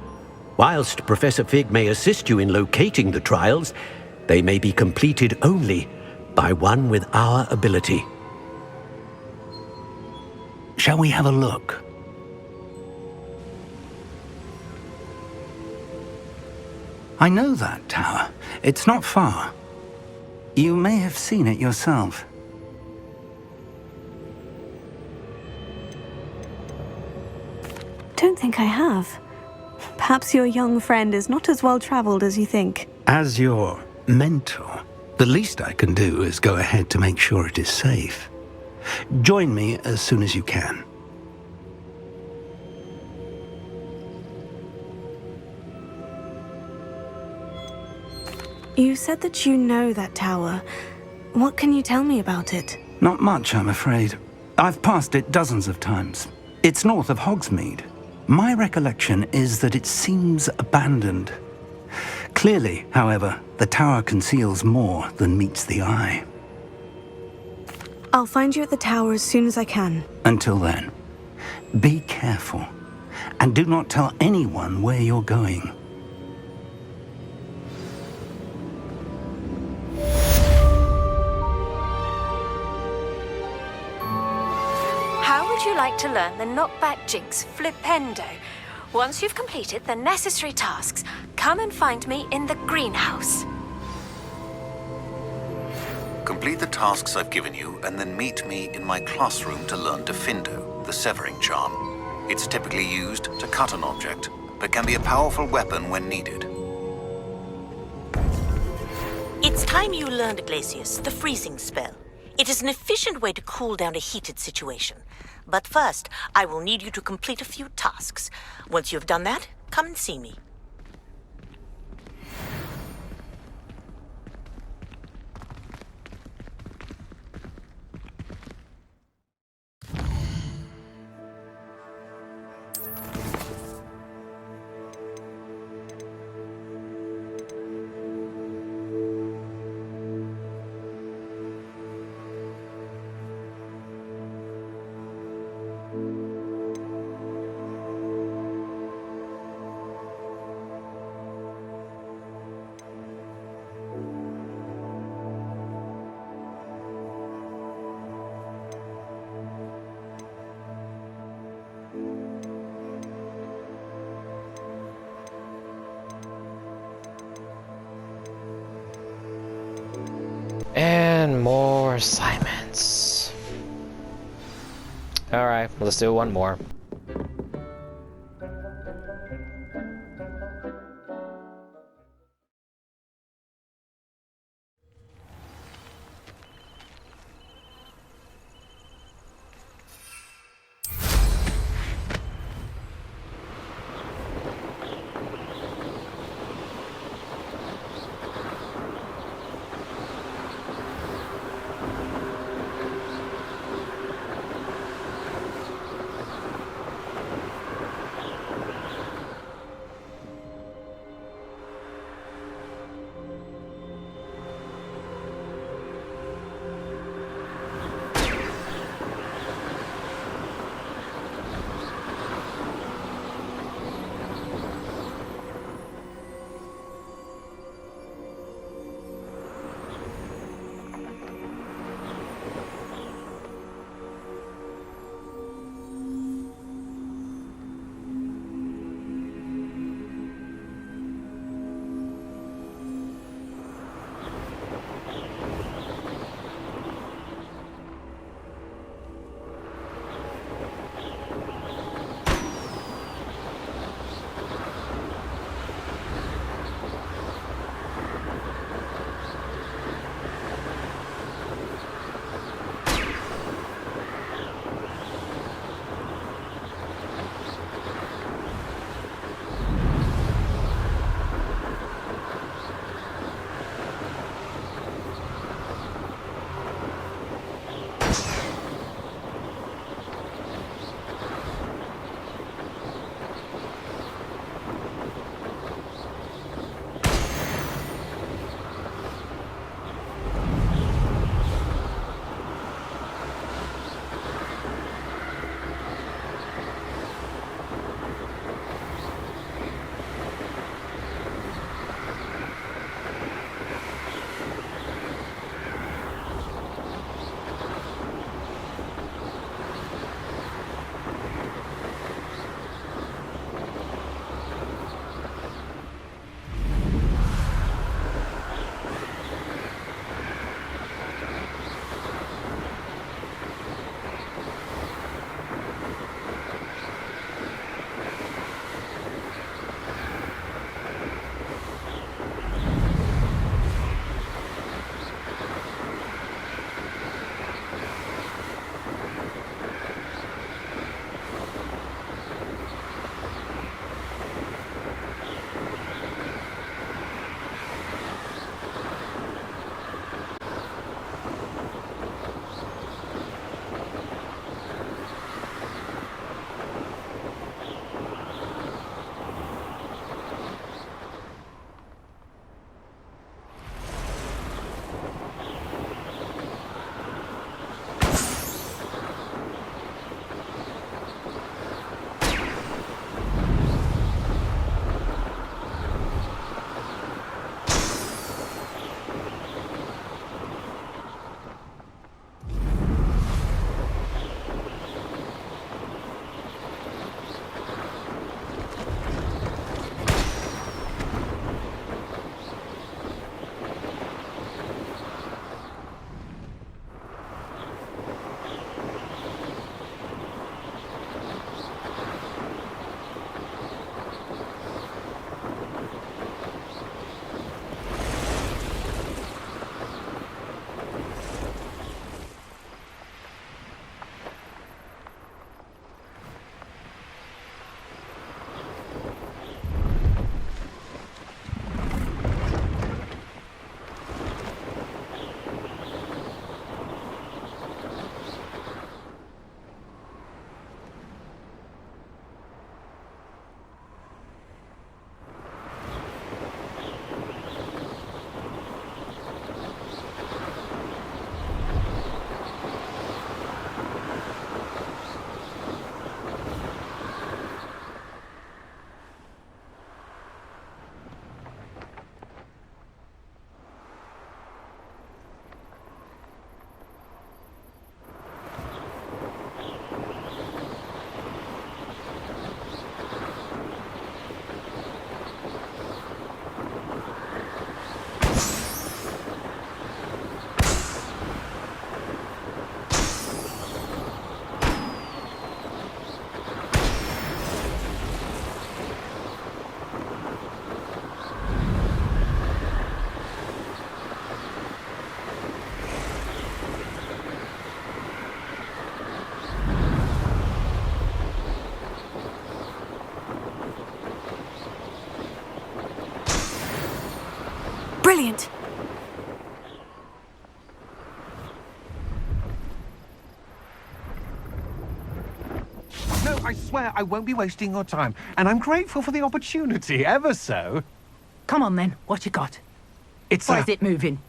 Whilst Professor Fig may assist you in locating the trials, they may be completed only by one with our ability. Shall we have a look? I know that tower. It's not far. You may have seen it yourself. Don't think I have. Perhaps your young friend is not as well traveled as you think. As your mentor, the least I can do is go ahead to make sure it is safe. Join me as soon as you can. You said that you know that tower. What can you tell me about it? Not much, I'm afraid. I've passed it dozens of times. It's north of Hogsmeade. My recollection is that it seems abandoned. Clearly, however, the tower conceals more than meets the eye. I'll find you at the tower as soon as I can. Until then, be careful, and do not tell anyone where you're going. How would you like to learn the knockback jinx flipendo? Once you've completed the necessary tasks, come and find me in the greenhouse. Complete the tasks I've given you, and then meet me in my classroom to learn Defindo, the severing charm. It's typically used to cut an object, but can be a powerful weapon when needed. It's time you learned, Glacius, the freezing spell. It is an efficient way to cool down a heated situation. But first, I will need you to complete a few tasks. Once you've done that, come and see me. And more assignments. Alright, let's do one more. Brilliant. No, I swear I won't be wasting your time. And I'm grateful for the opportunity, ever so. Come on then, what you got? It's Why is it moving?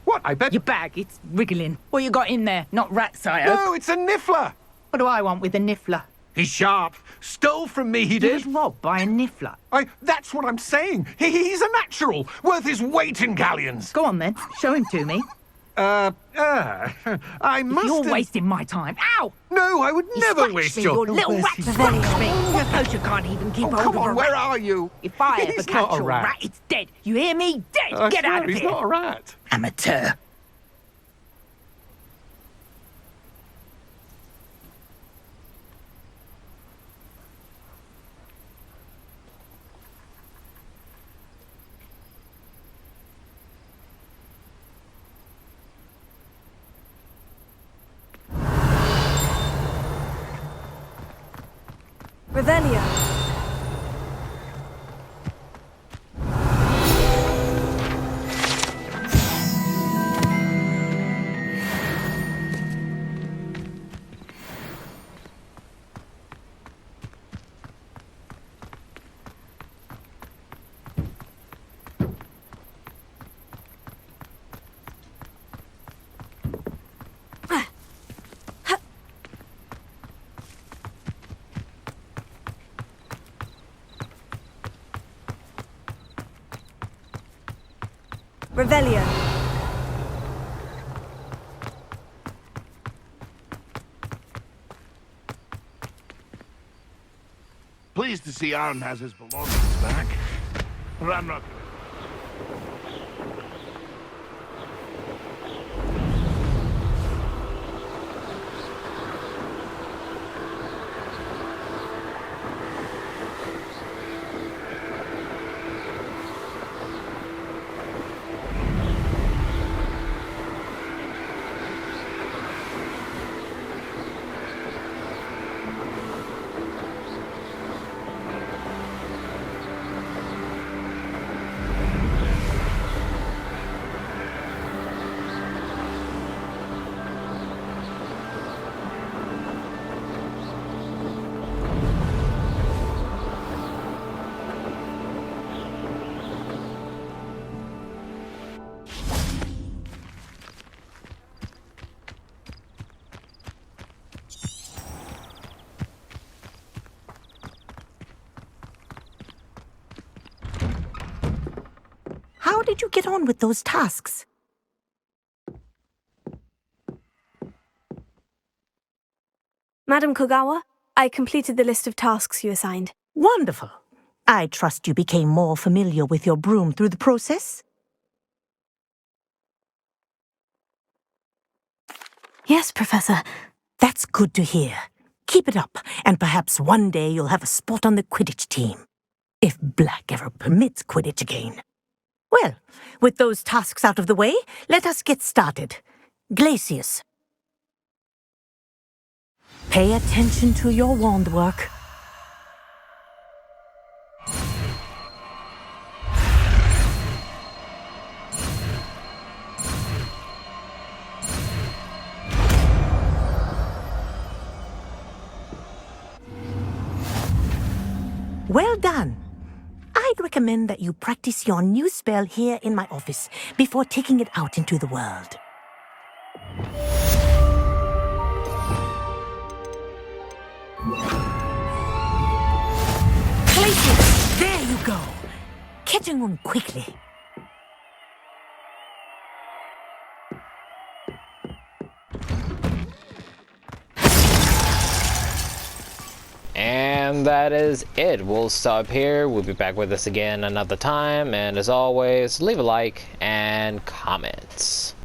What, I bet... Your bag, it's wriggling. What you got in there? Not rats, I hope. No, it's a niffler! What do I want with a niffler? He's sharp. Stole from me, he You did. was robbed by a niffler. That's what I'm saying. He's a natural, worth his weight in galleons. Go on then, show him to me. I must You're have... wasting my time. Ow! No, I would You never scratched waste me, your... You little rat scratched me. Suppose you can't even keep hold come of a on, where rat. are you? If I ever He's catch not a your rat. rat, it's dead. You hear me? Dead. I Get out swear of he's here. not a rat. Amateur. Revelio. Revelio. Pleased to see Aaron has his belongings back. Ramrock. How did you get on with those tasks? Madam Kogawa, I completed the list of tasks you assigned. Wonderful. I trust you became more familiar with your broom through the process? Yes, Professor. That's good to hear. Keep it up, and perhaps one day you'll have a spot on the Quidditch team. If Black ever permits Quidditch again. Well, with those tasks out of the way, let us get started. Glacius. Pay attention to your wand work. Well done. I'd recommend that you practice your new spell here in my office before taking it out into the world. Glacius! There you go! Catching on quickly. And that is it. We'll stop here. We'll be back with this again another time. And as always, leave a like and comments.